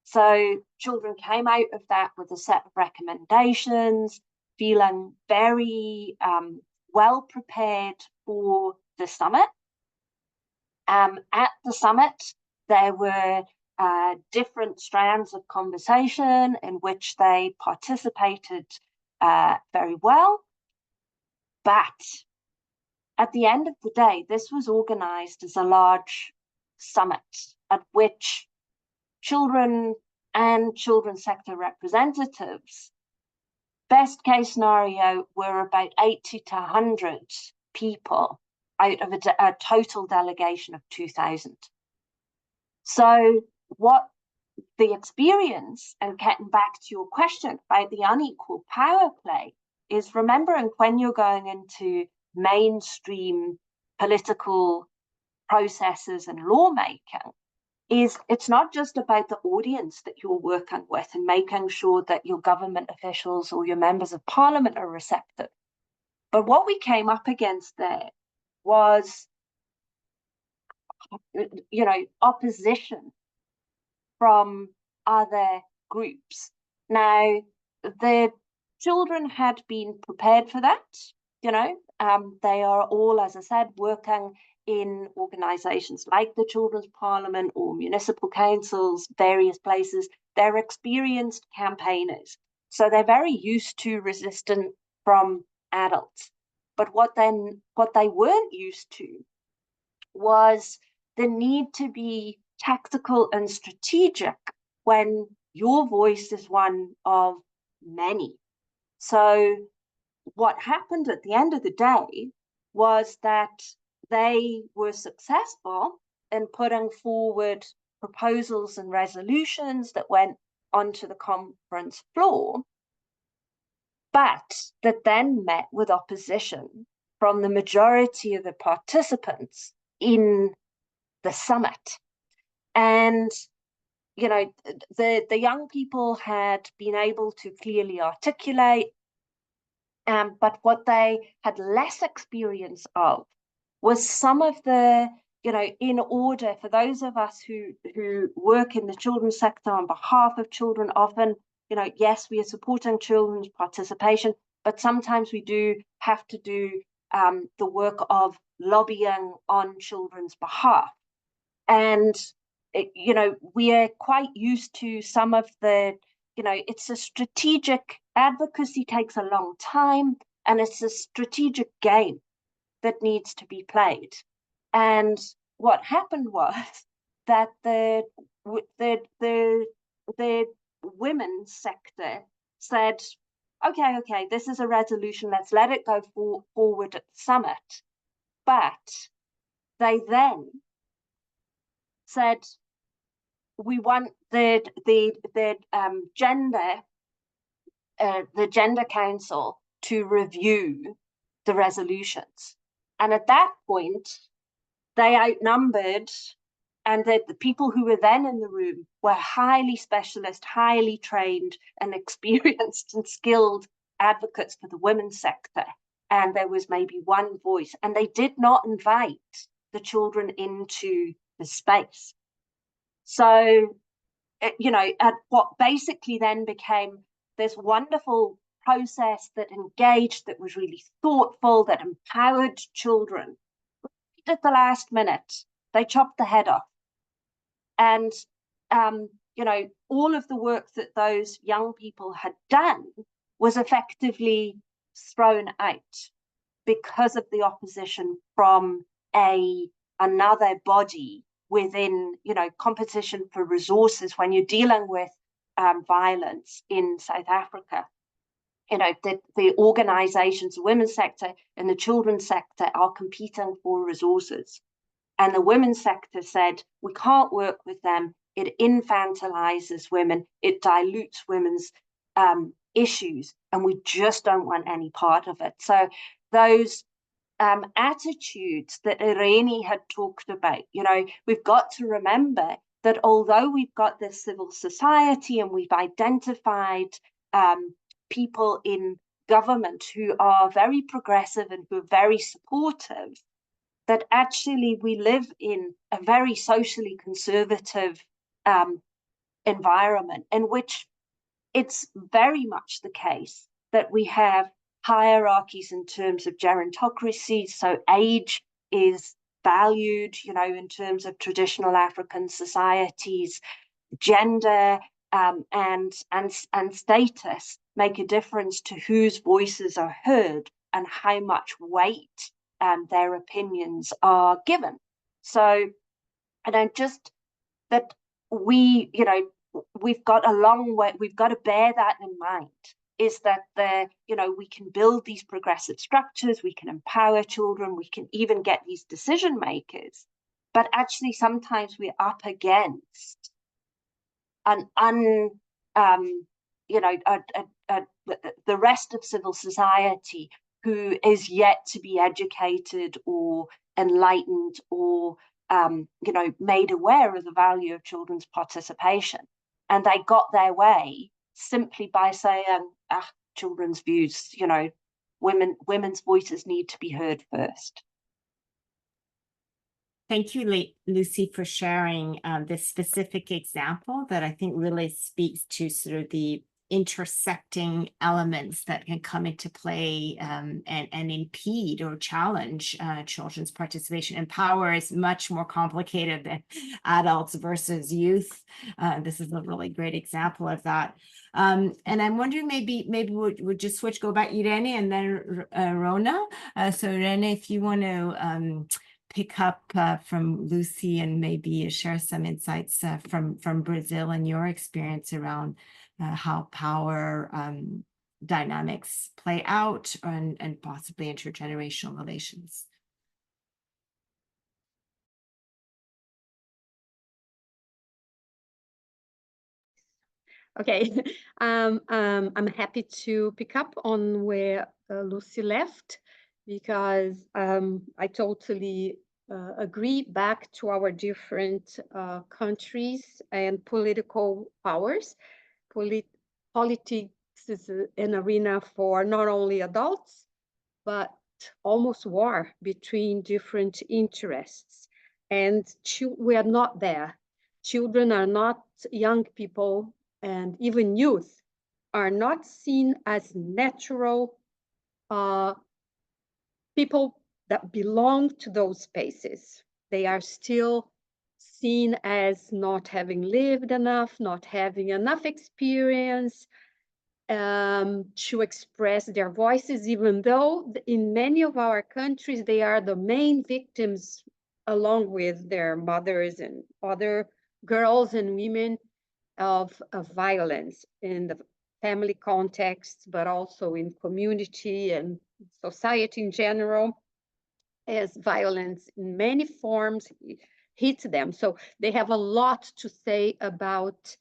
So children came out of that with a set of recommendations, feeling very well prepared for the summit. At the summit, there were different strands of conversation in which they participated very well. But at the end of the day, this was organized as a large summit at which children and children's sector representatives, best case scenario, were about 80 to 100 people out of a total delegation of 2,000. So what the experience, and getting back to your question about the unequal power play, is remembering when you're going into mainstream political processes and lawmaking, is it's not just about the audience that you're working with and making sure that your government officials or your members of parliament are receptive. But what we came up against there was, opposition from other groups. Now, the children had been prepared for that, they are all, as I said, working in organizations like the Children's Parliament or municipal councils, various places. They're experienced campaigners. So they're very used to resistance from adults. But what they weren't used to was the need to be tactical and strategic when your voice is one of many. So what happened at the end of the day was that they were successful in putting forward proposals and resolutions that went onto the conference floor, but that then met with opposition from the majority of the participants in the summit. And the young people had been able to clearly articulate But what they had less experience of was some of the, in order for those of us who work in the children's sector on behalf of children, often, yes, we are supporting children's participation, but sometimes we do have to do the work of lobbying on children's behalf. And, we are quite used to some of the, it's a strategic, advocacy takes a long time, and it's a strategic game that needs to be played. And what happened was that the women's sector said, okay, this is a resolution, let's let it go forward at the summit. But they then said, we want the gender council to review the resolutions. And at that point, they outnumbered, and the people who were then in the room were highly specialist, highly trained and experienced and skilled advocates for the women's sector. And there was maybe one voice, and they did not invite the children into the space. So, at what basically then became this wonderful process that engaged, that was really thoughtful, that empowered children. At the last minute, they chopped the head off. And, all of the work that those young people had done was effectively thrown out because of the opposition from another body within, competition for resources when you're dealing with violence in South Africa. The organizations, the women's sector and the children's sector are competing for resources. And the women's sector said, we can't work with them. It infantilizes women. It dilutes women's issues. And we just don't want any part of it. So those attitudes that Irene had talked about, we've got to remember that although we've got this civil society and we've identified people in government who are very progressive and who are very supportive, that actually we live in a very socially conservative environment in which it's very much the case that we have hierarchies in terms of gerontocracy. So age is valued, in terms of traditional African societies. Gender and status make a difference to whose voices are heard and how much weight their opinions are given. So, just that we've got a long way, we've got to bear that in mind, is that we can build these progressive structures, we can empower children, we can even get these decision makers, but actually sometimes we're up against the rest of civil society who is yet to be educated or enlightened or made aware of the value of children's participation. And they got their way simply by saying, children's views, women's voices need to be heard first. Thank you, Lucy, for sharing this specific example that I think really speaks to sort of the intersecting elements that can come into play and impede or challenge children's participation. And power is much more complicated than adults versus youth. This is a really great example of that. And I'm wondering, maybe we'll just go back Irene and then Rona. So Irene, if you want to pick up from Lucy and maybe share some insights from Brazil and your experience around how power dynamics play out and possibly intergenerational relations. Okay, I'm happy to pick up on where Lucy left, because I totally agree, back to our different countries and political powers. Politics this is an arena for not only adults, but almost war between different interests. And we are not there. Children are not, young people and even youth are not seen as natural people that belong to those spaces. They are still seen as not having lived enough, not having enough experience to express their voices, even though in many of our countries, they are the main victims along with their mothers and other girls and women of violence in the family context, but also in community and society in general, as violence in many forms hits them. So they have a lot to say about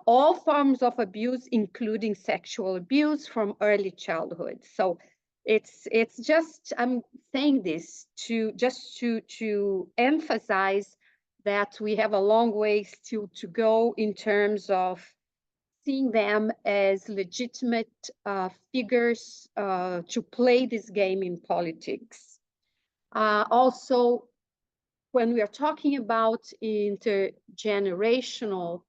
all forms of abuse, including sexual abuse from early childhood. So it's just, I'm saying this to emphasize that we have a long way still to go in terms of seeing them as legitimate figures to play this game in politics. Also, when we are talking about intergenerational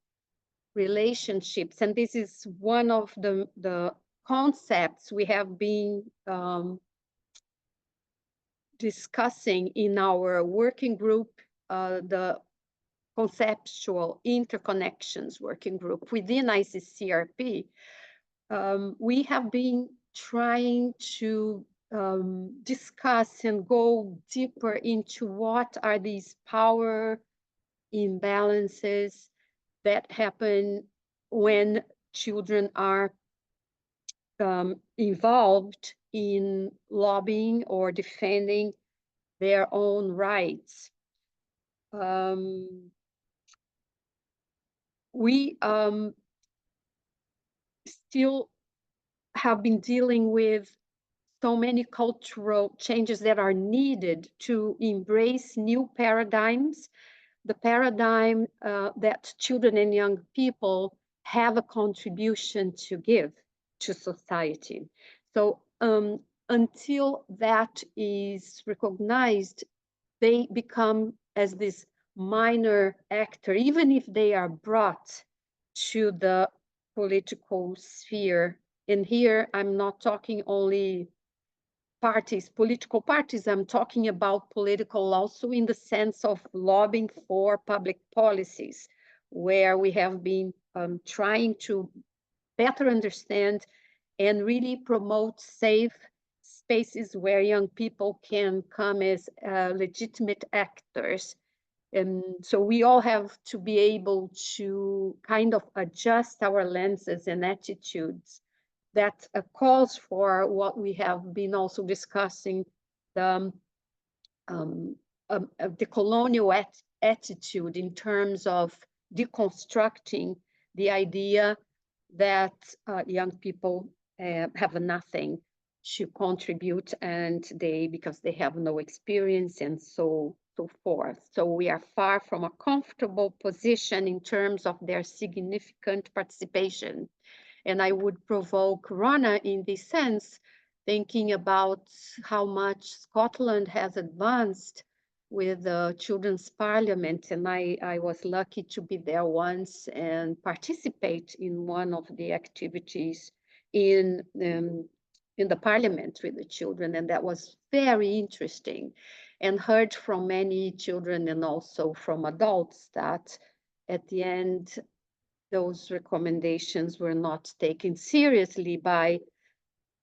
relationships, and this is one of the concepts we have been discussing in our working group, the conceptual interconnections working group within ICCRP, we have been trying to discuss and go deeper into what are these power imbalances that happen when children are involved in lobbying or defending their own rights. We still have been dealing with so many cultural changes that are needed to embrace new paradigms, the paradigm that children and young people have a contribution to give to society. So until that is recognized, they become as this minor actor, even if they are brought to the political sphere. And here I'm not talking only parties, political parties, I'm talking about political also in the sense of lobbying for public policies, where we have been trying to better understand and really promote safe spaces where young people can come as legitimate actors. And so we all have to be able to kind of adjust our lenses and attitudes that calls for what we have been also discussing, the colonial attitude in terms of deconstructing the idea that young people have nothing to contribute, and because they have no experience and so forth. So we are far from a comfortable position in terms of their significant participation. And I would provoke Rona in this sense, thinking about how much Scotland has advanced with the Children's Parliament. And I was lucky to be there once and participate in one of the activities in the Parliament with the children. And that was very interesting, and heard from many children and also from adults that at the end, those recommendations were not taken seriously by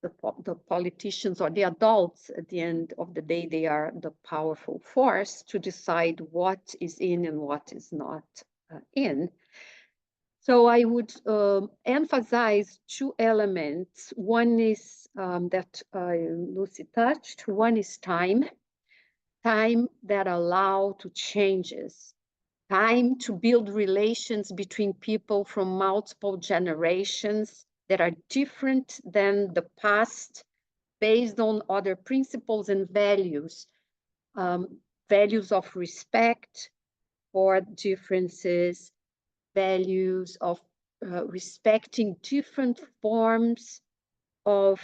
the politicians or the adults. At the end of the day, they are the powerful force to decide what is in and what is not in. So I would emphasize two elements. One is that Lucy touched. One is time that allow to changes. Time to build relations between people from multiple generations that are different than the past, based on other principles and values, values of respect for differences, values of respecting different forms of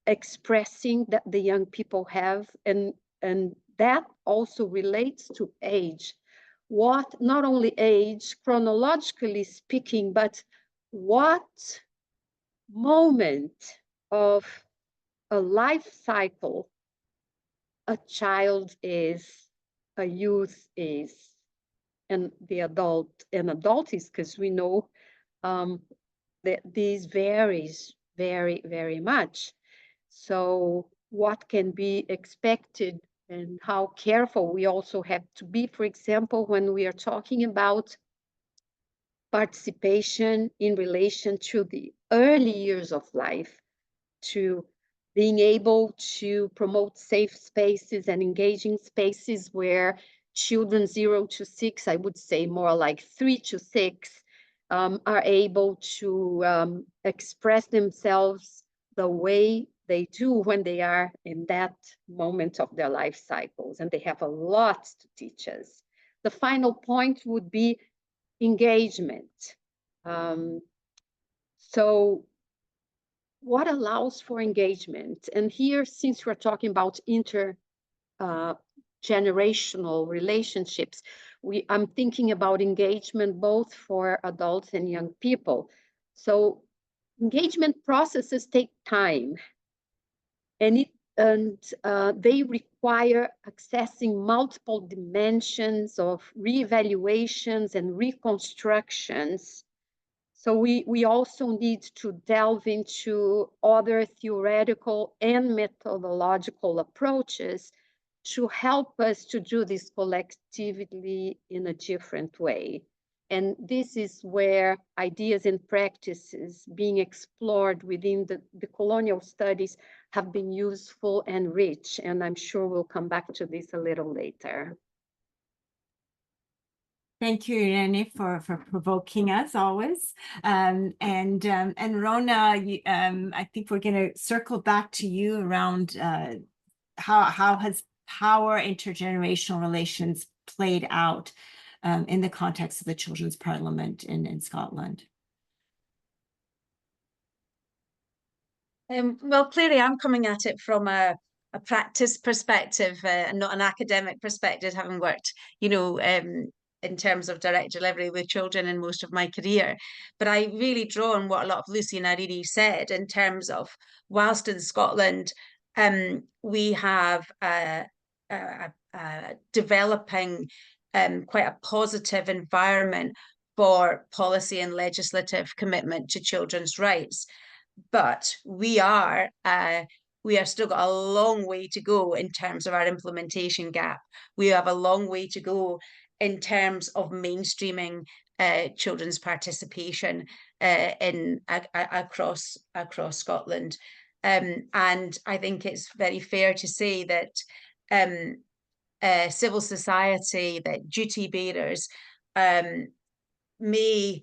expressing that the young people have, and that also relates to age. What, not only age, chronologically speaking, but what moment of a life cycle a child is, a youth is, and the adult, an adult is, because we know that this varies very, very much. So what can be expected and how careful we also have to be, for example, when we are talking about participation in relation to the early years of life, to being able to promote safe spaces and engaging spaces where children 0 to 6, I would say more like 3 to 6, are able to express themselves the way they do when they are in that moment of their life cycles, and they have a lot to teach us. The final point would be engagement. So what allows for engagement? And here, since we're talking about intergenerational relationships, I'm thinking about engagement both for adults and young people. So engagement processes take time, and they require accessing multiple dimensions of reevaluations and reconstructions. So we also need to delve into other theoretical and methodological approaches to help us to do this collectively in a different way. And this is where ideas and practices being explored within the colonial studies have been useful and rich. And I'm sure we'll come back to this a little later. Thank you, Irene, for provoking us always. And Rona, I think we're going to circle back to you around how has power intergenerational relations played out in the context of the Children's Parliament in Scotland. Well, clearly I'm coming at it from a practice perspective and not an academic perspective, having worked, in terms of direct delivery with children in most of my career. But I really draw on what a lot of Lucy and Irene said in terms of, whilst in Scotland, we have developing quite a positive environment for policy and legislative commitment to children's rights. But we are still got a long way to go in terms of our implementation gap. We have a long way to go in terms of mainstreaming children's participation across Scotland. And I think it's very fair to say that civil society, that duty bearers may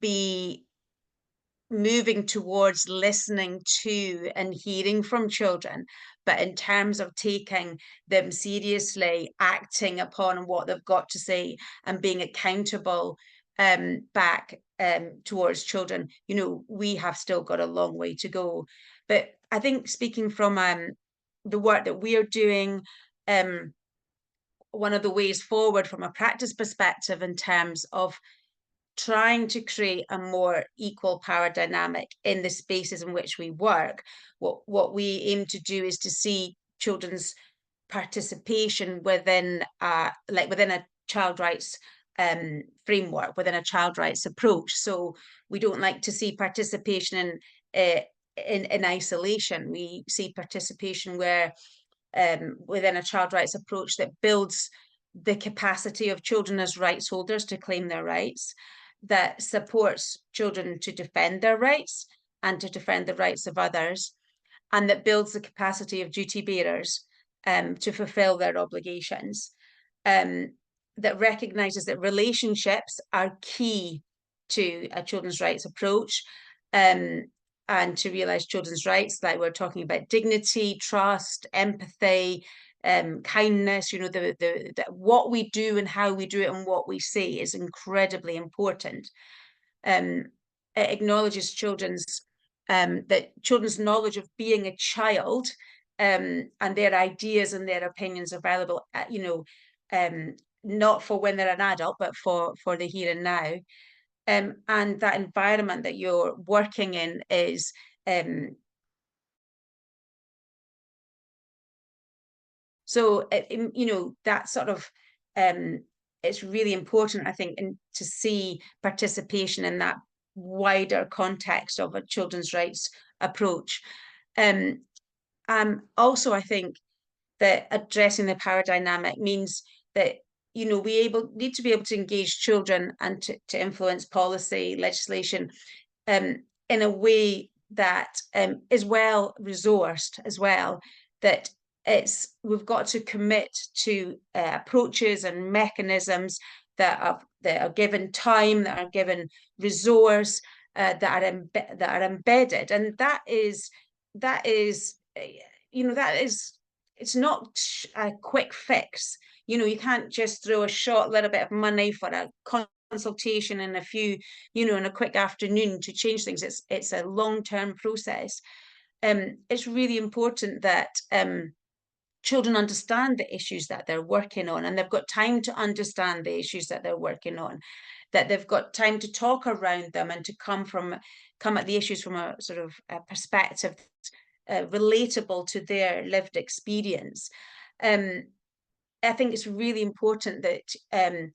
be moving towards listening to and hearing from children, but in terms of taking them seriously, acting upon what they've got to say and being accountable back towards children, we have still got a long way to go. But I think, speaking from the work that we're doing, one of the ways forward from a practice perspective in terms of trying to create a more equal power dynamic in the spaces in which we work, what we aim to do is to see children's participation within a child rights framework, within a child rights approach. So we don't like to see participation in isolation. We see participation where within a child rights approach that builds the capacity of children as rights holders to claim their rights, that supports children to defend their rights and to defend the rights of others, and that builds the capacity of duty bearers to fulfill their obligations, that recognises that relationships are key to a children's rights approach, and to realise children's rights, like we're talking about dignity, trust, empathy, kindness, what we do and how we do it and what we say is incredibly important. acknowledges that children's knowledge of being a child and their ideas and their opinions are valuable, not for when they're an adult, but for the here and now. And that environment that you're working in is so that sort of it's really important, I think, to see participation in that wider context of a children's rights approach. Also, I think that addressing the power dynamic means that we need to be able to engage children and to influence policy, legislation in a way that is well resourced as well, that we've got to commit to approaches and mechanisms that are given time, that are given resource, that are embedded, and that is it's not a quick fix. You can't just throw a short little bit of money for a consultation in in a quick afternoon to change things. It's a long-term process. It's really important that children understand the issues that they're working on, and they've got time to understand the issues that they're working on, that they've got time to talk around them and to come at the issues from a sort of a perspective relatable to their lived experience. I think it's really important that the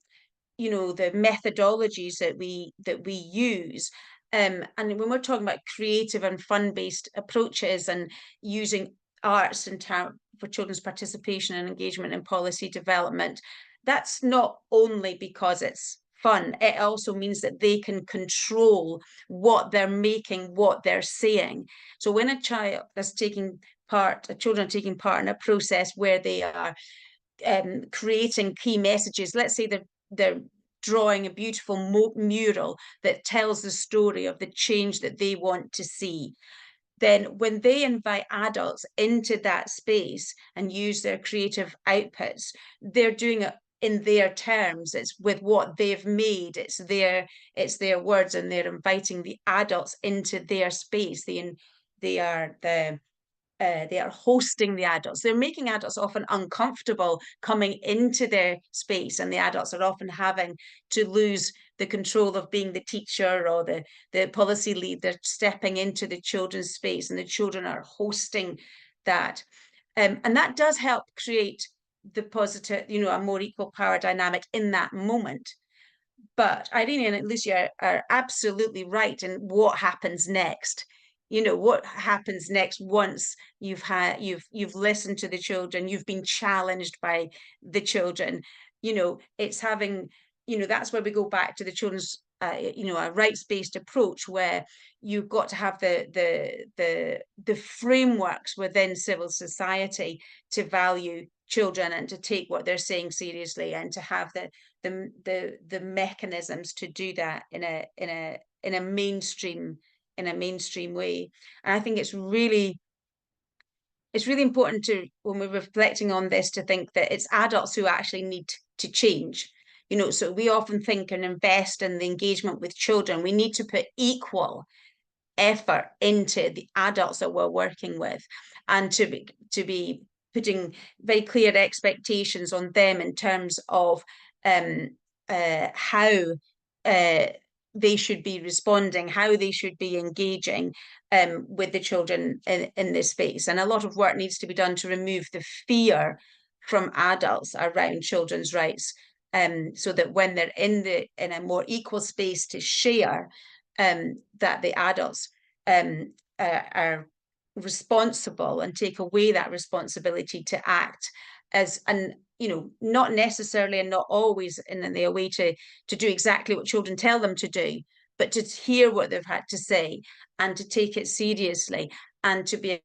methodologies that we use, and when we're talking about creative and fun-based approaches and using arts for children's participation and engagement in policy development, that's not only because it's fun, it also means that they can control what they're making, what they're saying. So when a children are taking part in a process where they are creating key messages, let's say they're drawing a beautiful mural that tells the story of the change that they want to see, then when they invite adults into that space and use their creative outputs, they're doing it in their terms. It's with what they've made. It's their words, and they're inviting the adults into their space. They are hosting the adults. They're making adults often uncomfortable coming into their space, and the adults are often having to lose the control of being the teacher or the policy lead. They're stepping into the children's space, and the children are hosting that. And that does help create the positive, a more equal power dynamic in that moment. But Irene and Lucy are absolutely right in what happens next. What happens next once you've listened to the children, you've been challenged by the children. It's having, that's where we go back to the children's a rights-based approach, where you've got to have the frameworks within civil society to value children and to take what they're saying seriously, and to have the mechanisms to do that in a mainstream way. And I think it's really important when we're reflecting on this, to think that it's adults who actually need to change. So we often think and invest in the engagement with children. We need to put equal effort into the adults that we're working with, and to be putting very clear expectations on them in terms of how they should be responding, how they should be engaging with the children in this space. And a lot of work needs to be done to remove the fear from adults around children's rights, so that when they're in a more equal space to share, that the adults are responsible and take away that responsibility to act as, and not necessarily and not always in a way to do exactly what children tell them to do, but to hear what they've had to say and to take it seriously, and to be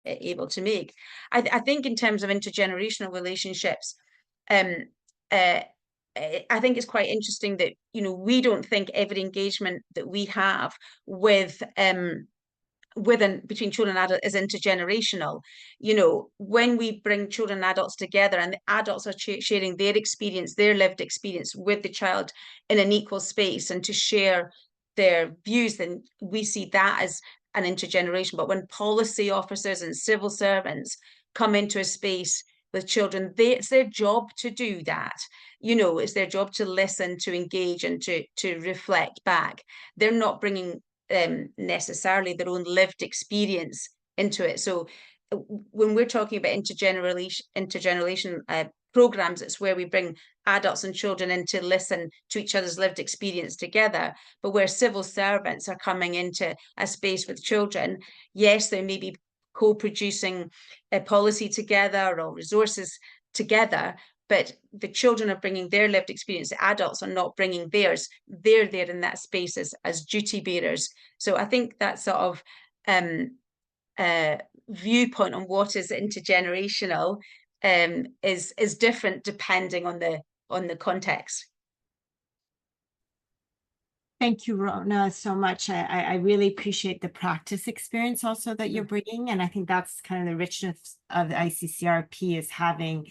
able to make. I think in terms of intergenerational relationships, I think it's quite interesting that we don't think every engagement that we have with between children and adults is intergenerational. You know, when we bring children and adults together, and the adults are sharing their experience, their lived experience with the child in an equal space, and to share their views, then we see that as an intergeneration. But when policy officers and civil servants come into a space with children, it's their job to do that. You know, it's their job to listen, to engage, and to reflect back. They're not bringing necessarily their own lived experience into it. So when we're talking about intergeneration programs, it's where we bring adults and children in to listen to each other's lived experience together. But where civil servants are coming into a space with children, yes, they may be co-producing a policy together or resources together, but the children are bringing their lived experience. The adults are not bringing theirs. They're there in that space as duty bearers. So I think that sort of viewpoint on what is intergenerational is different depending on the context. Thank you, Rona, so much. I really appreciate the practice experience also that you're bringing. And I think that's kind of the richness of the ICCRP, is having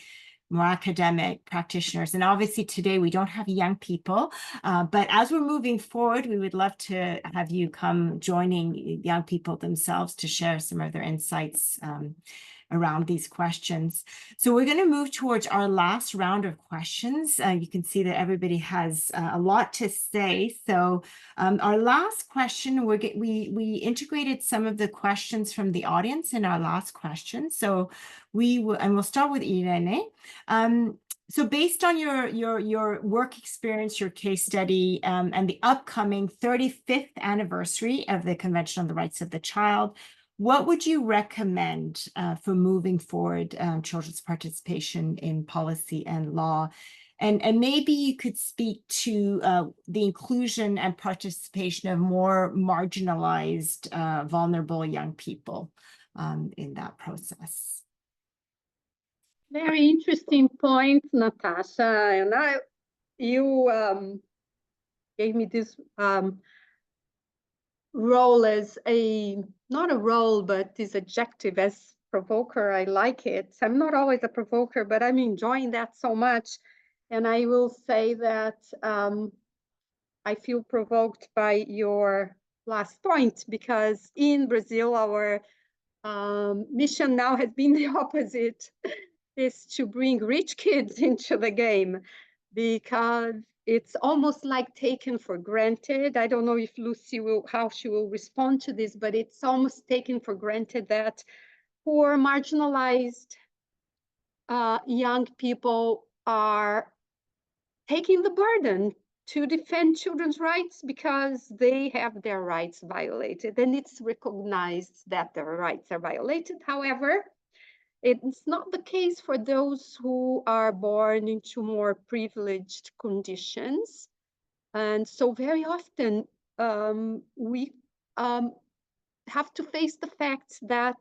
more academic practitioners. And obviously today we don't have young people, but as we're moving forward, we would love to have you come joining young people themselves to share some of their insights around these questions. So we're going to move towards our last round of questions. You can see that everybody has a lot to say. So our last question, we integrated some of the questions from the audience in our last question. So we'll start with Irene. So based on your work experience, your case study, and the upcoming 35th anniversary of the Convention on the Rights of the Child, what would you recommend for moving forward children's participation in policy and law? And maybe you could speak to the inclusion and participation of more marginalized, vulnerable young people in that process. Very interesting point, Natasha. And you gave me this role as not a role, but this adjective as provoker. I like it. I'm not always a provoker, but I'm enjoying that so much. And I will say that I feel provoked by your last point, because in Brazil, our mission now has been the opposite, is to bring rich kids into the game, because it's almost like taken for granted. I don't know if Lucy how she will respond to this, but it's almost taken for granted that poor, marginalized young people are taking the burden to defend children's rights because they have their rights violated, and it's recognized that their rights are violated. However, it's not the case for those who are born into more privileged conditions. And so very often we have to face the fact that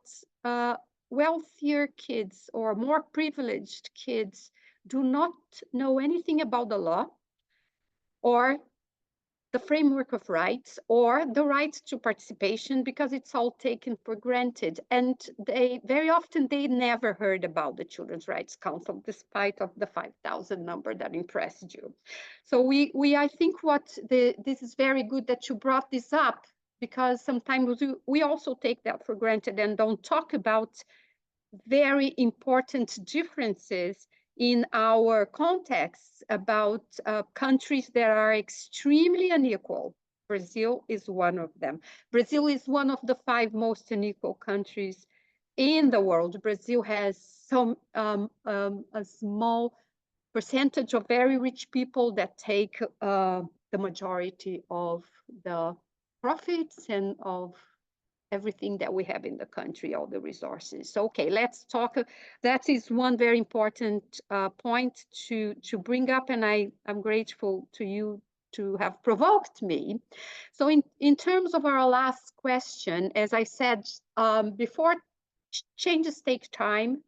wealthier kids or more privileged kids do not know anything about the law or the framework of rights or the right to participation, because it's all taken for granted. And very often they never heard about the Children's Rights Council, despite of the 5,000 number that impressed you. So I think this is very good that you brought this up, because sometimes we also take that for granted and don't talk about very important differences in our contexts about countries that are extremely unequal. Brazil is one of them. Brazil is one of the 5 most unequal countries in the world. Brazil has a small percentage of very rich people that take the majority of the profits and of everything that we have in the country, all the resources. So, okay, let's talk. That is one very important point to bring up, and I'm grateful to you to have provoked me. So in terms of our last question, as I said before, changes take time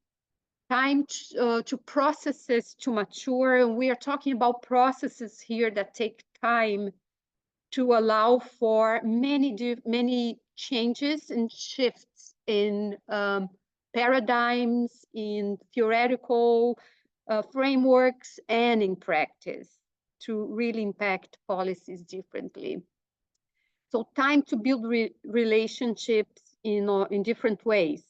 to processes to mature, and we are talking about processes here that take time to allow for many changes and shifts in paradigms, in theoretical frameworks, and in practice to really impact policies differently. So time to build relationships in different ways.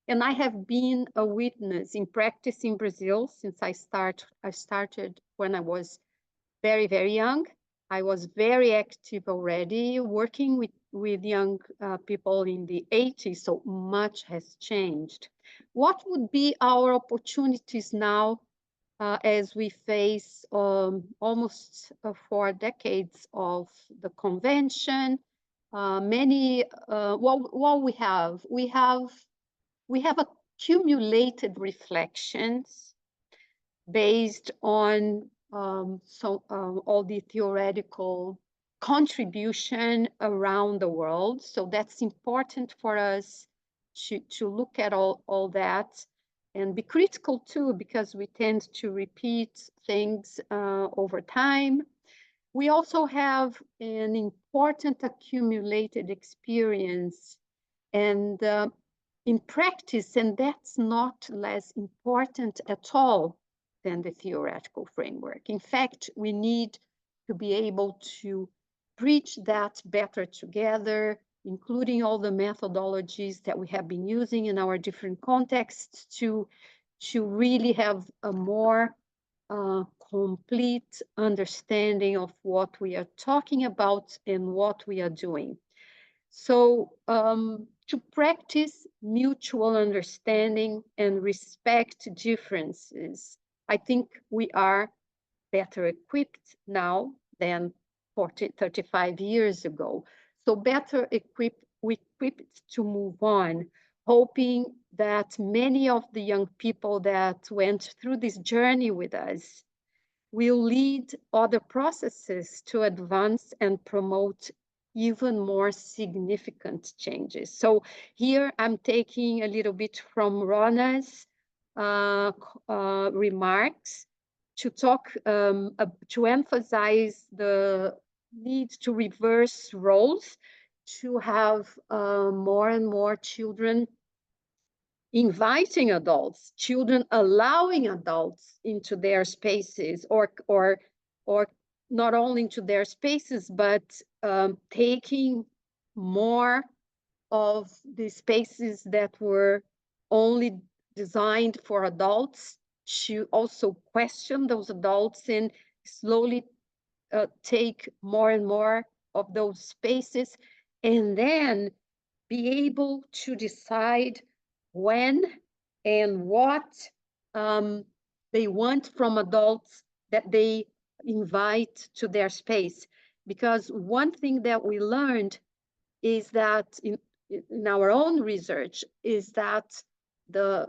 And I have been a witness in practice in Brazil since I started when I was very, very young. I was very active already, working with young people in the 80s, so much has changed. What would be our opportunities now as we face almost 4 decades of the convention? What we have accumulated reflections based on all the theoretical contribution around the world. So that's important for us to look at all that and be critical too, because we tend to repeat things over time. We also have an important accumulated experience and in practice, and that's not less important at all than the theoretical framework. In fact, we need to be able to bridge that better together, including all the methodologies that we have been using in our different contexts to really have a more complete understanding of what we are talking about and what we are doing. So to practice mutual understanding and respect differences, I think we are better equipped now than 35 years ago. So better equipped to move on, hoping that many of the young people that went through this journey with us will lead other processes to advance and promote even more significant changes. So here I'm taking a little bit from Rona's remarks to talk, to emphasize the need to reverse roles, to have more and more children inviting adults, children allowing adults into their spaces, or not only into their spaces, but taking more of the spaces that were only designed for adults to also question those adults and slowly take more and more of those spaces, and then be able to decide when and what they want from adults that they invite to their space. Because one thing that we learned is that in our own research is that the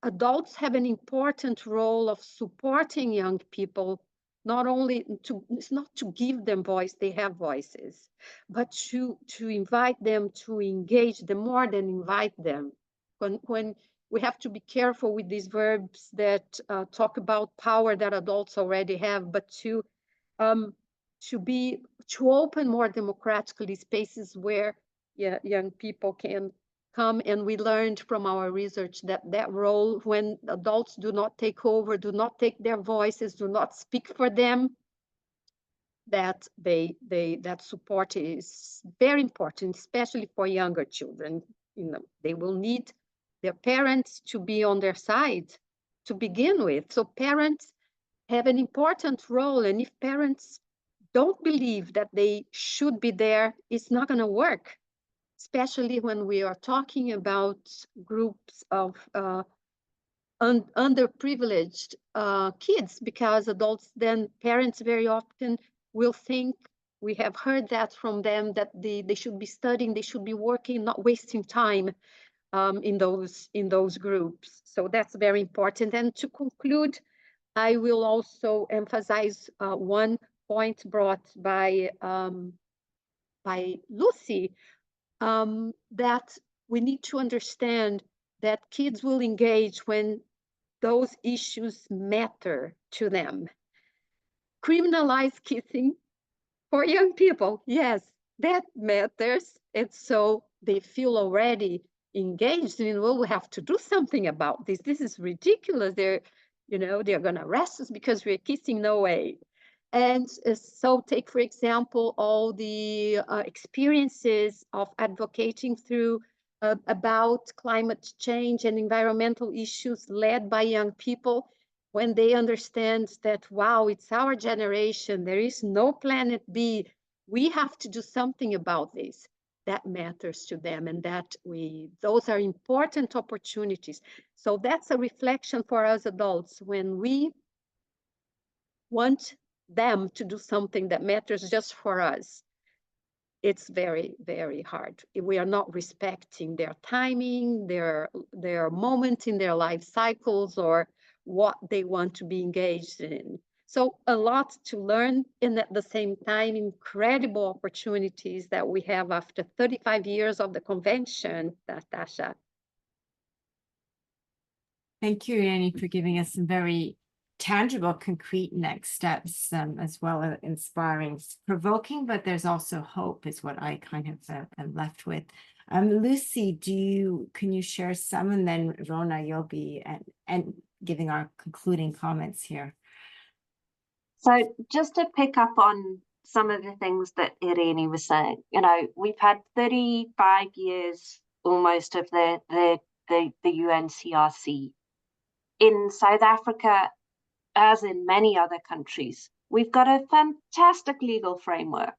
adults have an important role of supporting young people, not only it's not to give them voice, they have voices, but to invite them, to engage them more than invite them. When we have to be careful with these verbs that talk about power that adults already have, but to open more democratically spaces where young people can come. And we learned from our research that role, when adults do not take over, do not take their voices, do not speak for them, that that support is very important, especially for younger children. They will need their parents to be on their side to begin with. So parents have an important role, and if parents don't believe that they should be there, it's not going to work, especially when we are talking about groups of underprivileged kids, because adults, then parents very often will think, we have heard that from them, that they should be studying, they should be working, not wasting time in those groups. So that's very important. And to conclude, I will also emphasize one point brought by Lucy, that we need to understand that kids will engage when those issues matter to them. Criminalize kissing for young people, yes, that matters. And so they feel already engaged in, well, we have to do something about this. This is ridiculous. They're going to arrest us because we're kissing. No way. And so take, for example, all the experiences of advocating through about climate change and environmental issues led by young people, when they understand that, wow, it's our generation, there is no planet B, we have to do something about this. That matters to them, and those are important opportunities. So that's a reflection for us adults when we want them to do something that matters just for us. It's very, very hard. We are not respecting their timing, their moment in their life cycles, or what they want to be engaged in. So a lot to learn, and at the same time, incredible opportunities that we have after 35 years of the convention, Natasha. Thank you, Irene, for giving us some very tangible, concrete next steps, as well as inspiring, provoking, but there's also hope is what I kind of am left with. Lucy, can you share some, and then Rona, you'll be and giving our concluding comments here. So just to pick up on some of the things that Irene was saying, we've had 35 years almost of the UNCRC. In South Africa, as in many other countries, we've got a fantastic legal framework.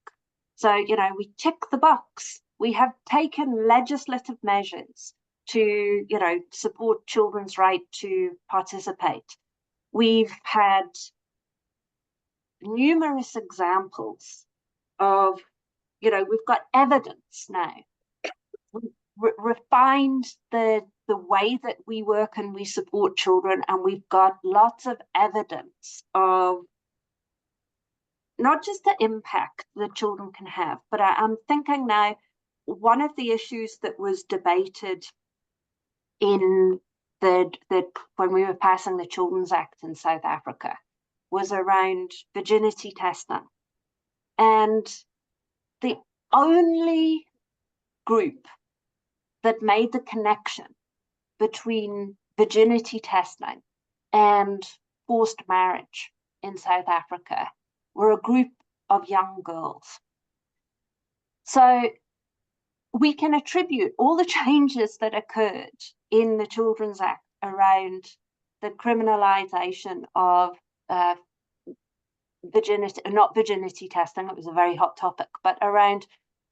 So, we tick the box. We have taken legislative measures to, support children's right to participate. We've had numerous examples of, we've got evidence now. We've refined the way that we work and we support children, and we've got lots of evidence of not just the impact that children can have, but I'm thinking now, one of the issues that was debated in when we were passing the Children's Act in South Africa was around virginity testing. And the only group that made the connection between virginity testing and forced marriage in South Africa were a group of young girls. So we can attribute all the changes that occurred in the Children's Act around the criminalization of virginity, not virginity testing, it was a very hot topic, but around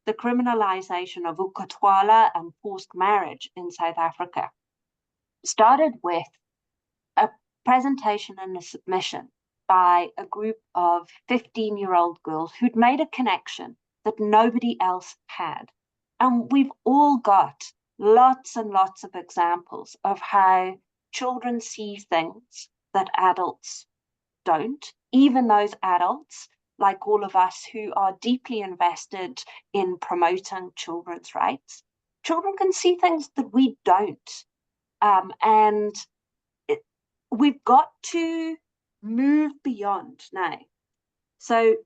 the criminalization of ukutwala and forced marriage in South Africa. Started with a presentation and a submission by a group of 15-year-old girls who'd made a connection that nobody else had. And we've all got lots and lots of examples of how children see things that adults don't, even those adults, like all of us who are deeply invested in promoting children's rights. Children can see things that we don't. And we've got to move beyond now. So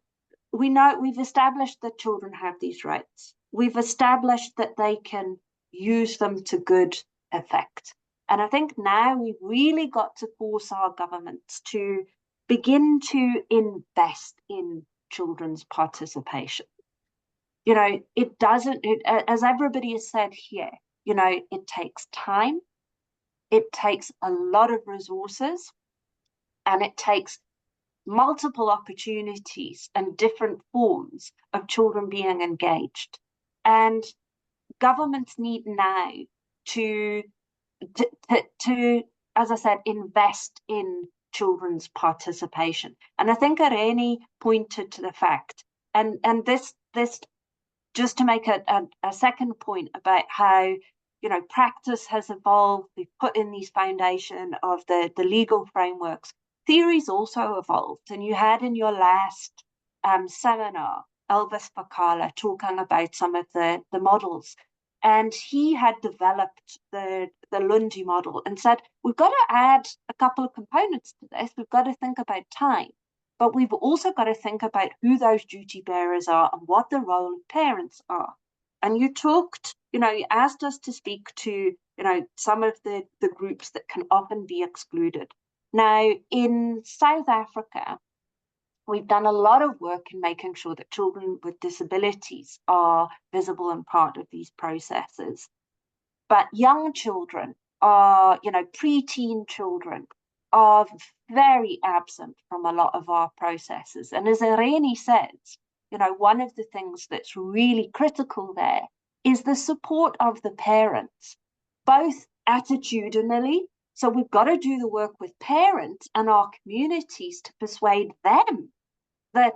we've established that children have these rights. We've established that they can use them to good effect. And I think now we've really got to force our governments to begin to invest in children's participation. It doesn't, as everybody has said here, it takes time, it takes a lot of resources, and it takes multiple opportunities and different forms of children being engaged. And governments need now to as I said, invest in children's participation. And I think Irene pointed to the fact, and this just to make a second point about how practice has evolved. We've put in these foundation of the legal frameworks. Theories also evolved, and you had in your last seminar Elvis Pakala talking about some of the models, and he had developed the Lundi model and said, we've got to add a couple of components to this. We've got to think about time, but we've also got to think about who those duty bearers are and what the role of parents are. And you talked you asked us to speak to, some of the groups that can often be excluded. Now, in South Africa, we've done a lot of work in making sure that children with disabilities are visible and part of these processes. But young children are, preteen children are very absent from a lot of our processes. And as Irene says, one of the things that's really critical there is the support of the parents, both attitudinally. So we've got to do the work with parents and our communities to persuade them that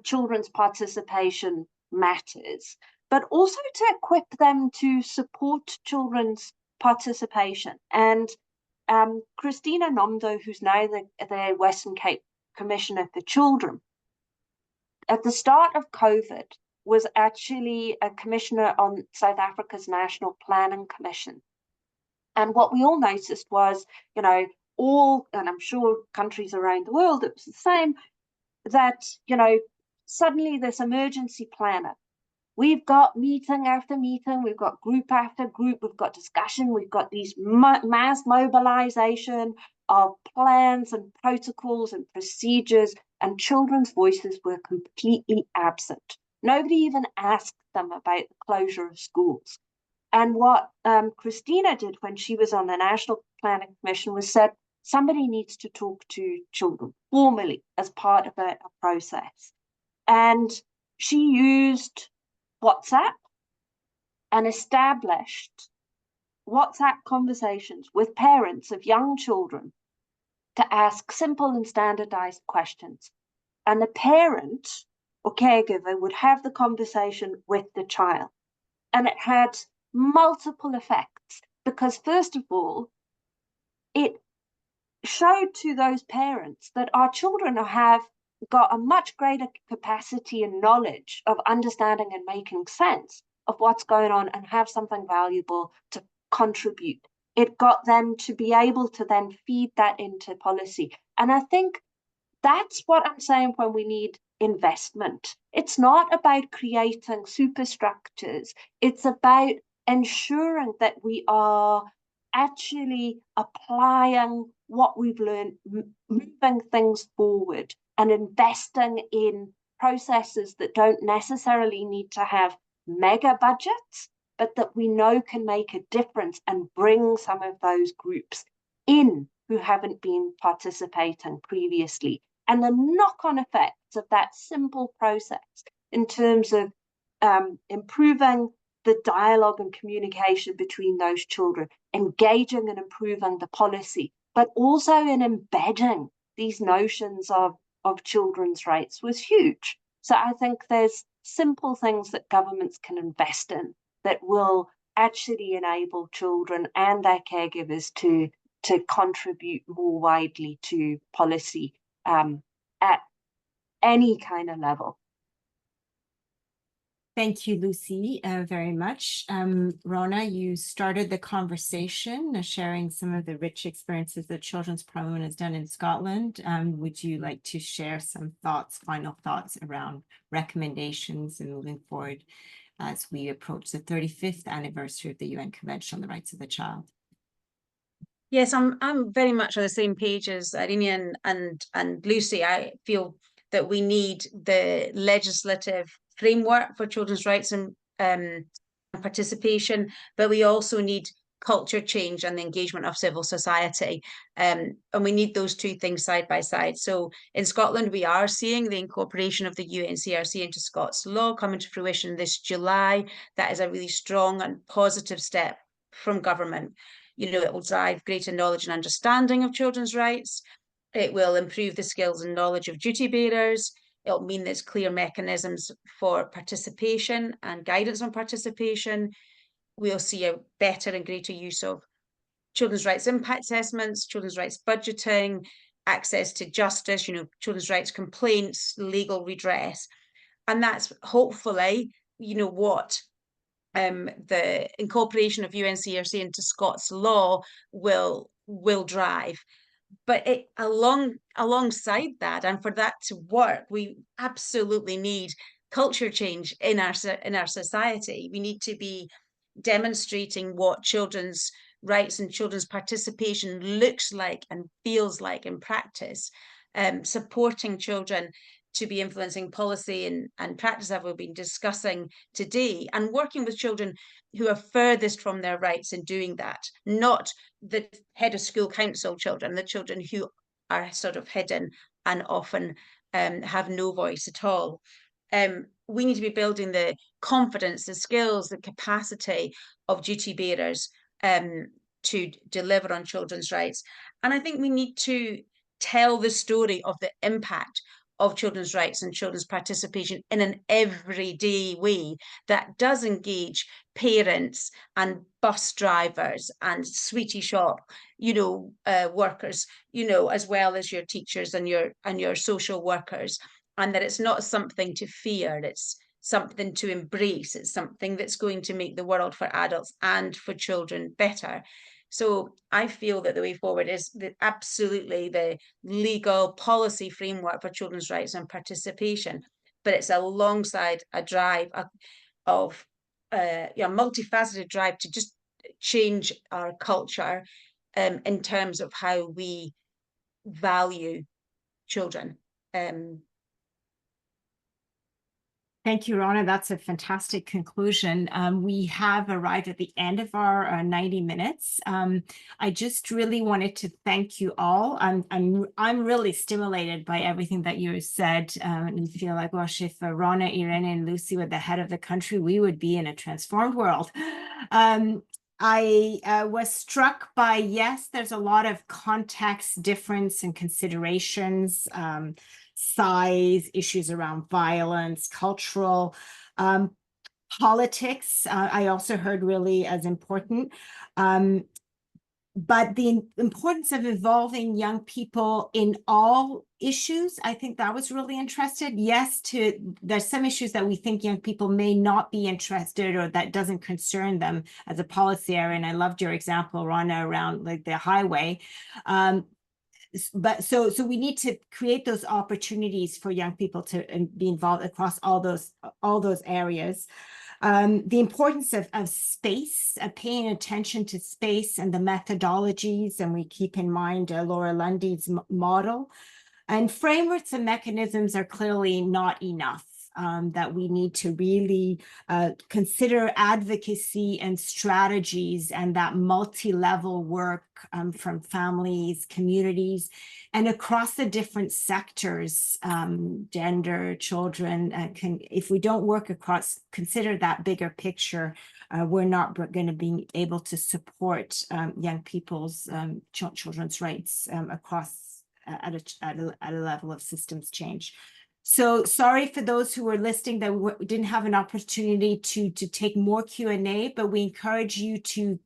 children's participation matters, but also to equip them to support children's participation. And Christina Nomdo, who's now the Western Cape Commissioner for Children, at the start of COVID, was actually a commissioner on South Africa's National Planning Commission. And what we all noticed was, and I'm sure countries around the world, it was the same, that, suddenly this emergency planner, we've got meeting after meeting, we've got group after group, we've got discussion, we've got these mass mobilization of plans and protocols and procedures, and children's voices were completely absent. Nobody even asked them about the closure of schools. And what Christina did when she was on the National Planning Commission was said, somebody needs to talk to children formally as part of a process. And she used WhatsApp and established WhatsApp conversations with parents of young children to ask simple and standardized questions. And the parent or caregiver would have the conversation with the child. And it had multiple effects because, first of all, it showed to those parents that our children have got a much greater capacity and knowledge of understanding and making sense of what's going on and have something valuable to contribute. It got them to be able to then feed that into policy. And I think that's what I'm saying when we need investment. It's not about creating superstructures. It's about ensuring that we are actually applying what we've learned, moving things forward and investing in processes that don't necessarily need to have mega budgets, but that we know can make a difference and bring some of those groups in who haven't been participating previously. And the knock-on effects of that simple process in terms of improving the dialogue and communication between those children, engaging and improving the policy, but also in embedding these notions of children's rights was huge. So I think there's simple things that governments can invest in that will actually enable children and their caregivers to contribute more widely to policy at any kind of level. Thank you, Lucy, very much. Rona, you started the conversation sharing some of the rich experiences that Children's Parliament has done in Scotland. Would you like to share some final thoughts around recommendations and moving forward as we approach the 35th anniversary of the UN Convention on the Rights of the Child? Yes, I'm very much on the same page as Irene and Lucy. I feel that we need the legislative framework for children's rights and participation, but we also need culture change and the engagement of civil society. And we need those two things side by side. So in Scotland, we are seeing the incorporation of the UNCRC into Scots law coming to fruition this July. That is a really strong and positive step from government. It will drive greater knowledge and understanding of children's rights. It will improve the skills and knowledge of duty bearers. It'll mean there's clear mechanisms for participation and guidance on participation. We'll see a better and greater use of children's rights impact assessments, children's rights budgeting, access to justice, children's rights complaints, legal redress. And that's hopefully, what the incorporation of UNCRC into Scots law will drive. But alongside that, and for that to work, we absolutely need culture change in our society. We need to be demonstrating what children's rights and children's participation looks like and feels like in practice, supporting children to be influencing policy and practice, as we've been discussing today, and working with children who are furthest from their rights in doing that, not the head of school council children, the children who are sort of hidden and often have no voice at all. We need to be building the confidence, the skills, the capacity of duty bearers to deliver on children's rights. And I think we need to tell the story of the impact of children's rights and children's participation in an everyday way that does engage parents and bus drivers and sweetie shop, workers, as well as your teachers and your social workers, and that it's not something to fear, it's something to embrace, it's something that's going to make the world for adults and for children better. So I feel that the way forward is absolutely the legal policy framework for children's rights and participation, but it's alongside a drive of multifaceted drive to just change our culture in terms of how we value children. Thank you, Rona. That's a fantastic conclusion. We have arrived at the end of our 90 minutes. I just really wanted to thank you all. I'm really stimulated by everything that you said, and feel like, gosh, if Rona, Irene, and Lucy were the head of the country, we would be in a transformed world. I was struck by, yes, there's a lot of context difference and considerations, size, issues around violence, cultural, politics, I also heard really as important. But the importance of involving young people in all issues, I think that was really interested. Yes, there's some issues that we think young people may not be interested or that doesn't concern them as a policy area. And I loved your example, Rona, around like the highway. But so we need to create those opportunities for young people to be involved across all those areas. The importance of space, paying attention to space and the methodologies, and we keep in mind Laura Lundy's model. And frameworks and mechanisms are clearly not enough. That we need to really consider advocacy and strategies and that multi-level work from families, communities, and across the different sectors, gender, children, if we don't work across, consider that bigger picture, we're not going to be able to support young people's children's rights across at a level of systems change. So sorry for those who were listening that we didn't have an opportunity to take more Q&A, but we encourage you to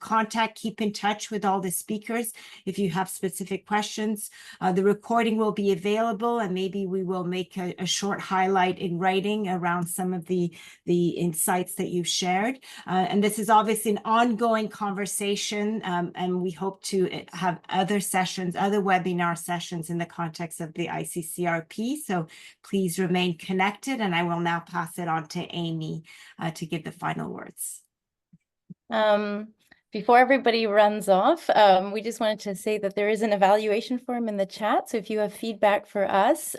keep in touch with all the speakers if you have specific questions. The recording will be available, and maybe we will make a short highlight in writing around some of the insights that you've shared. And this is obviously an ongoing conversation, and we hope to have other sessions, other webinar sessions in the context of the ICCRP. So please remain connected, and I will now pass it on to Amy to give the final words. Before everybody runs off, we just wanted to say that there is an evaluation form in the chat. So if you have feedback for us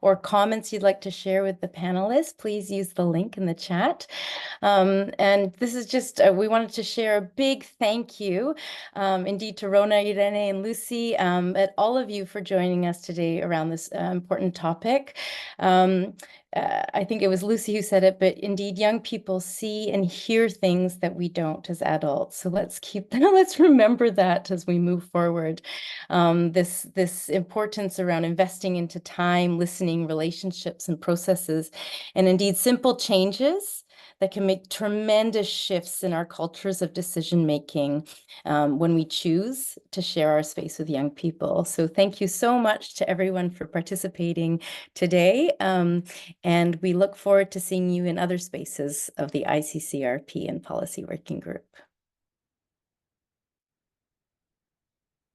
or comments you'd like to share with the panelists, please use the link in the chat. And this is just, we wanted to share a big thank you indeed to Rona, Irene, and Lucy, and all of you for joining us today around this important topic. I think it was Lucy who said it, but indeed young people see and hear things that we don't as adults. So let's remember that as we move forward. This importance around investing into time, listening, relationships, and processes, and indeed simple changes that can make tremendous shifts in our cultures of decision-making when we choose to share our space with young people. So thank you so much to everyone for participating today. And we look forward to seeing you in other spaces of the ICCRP and Policy Working Group.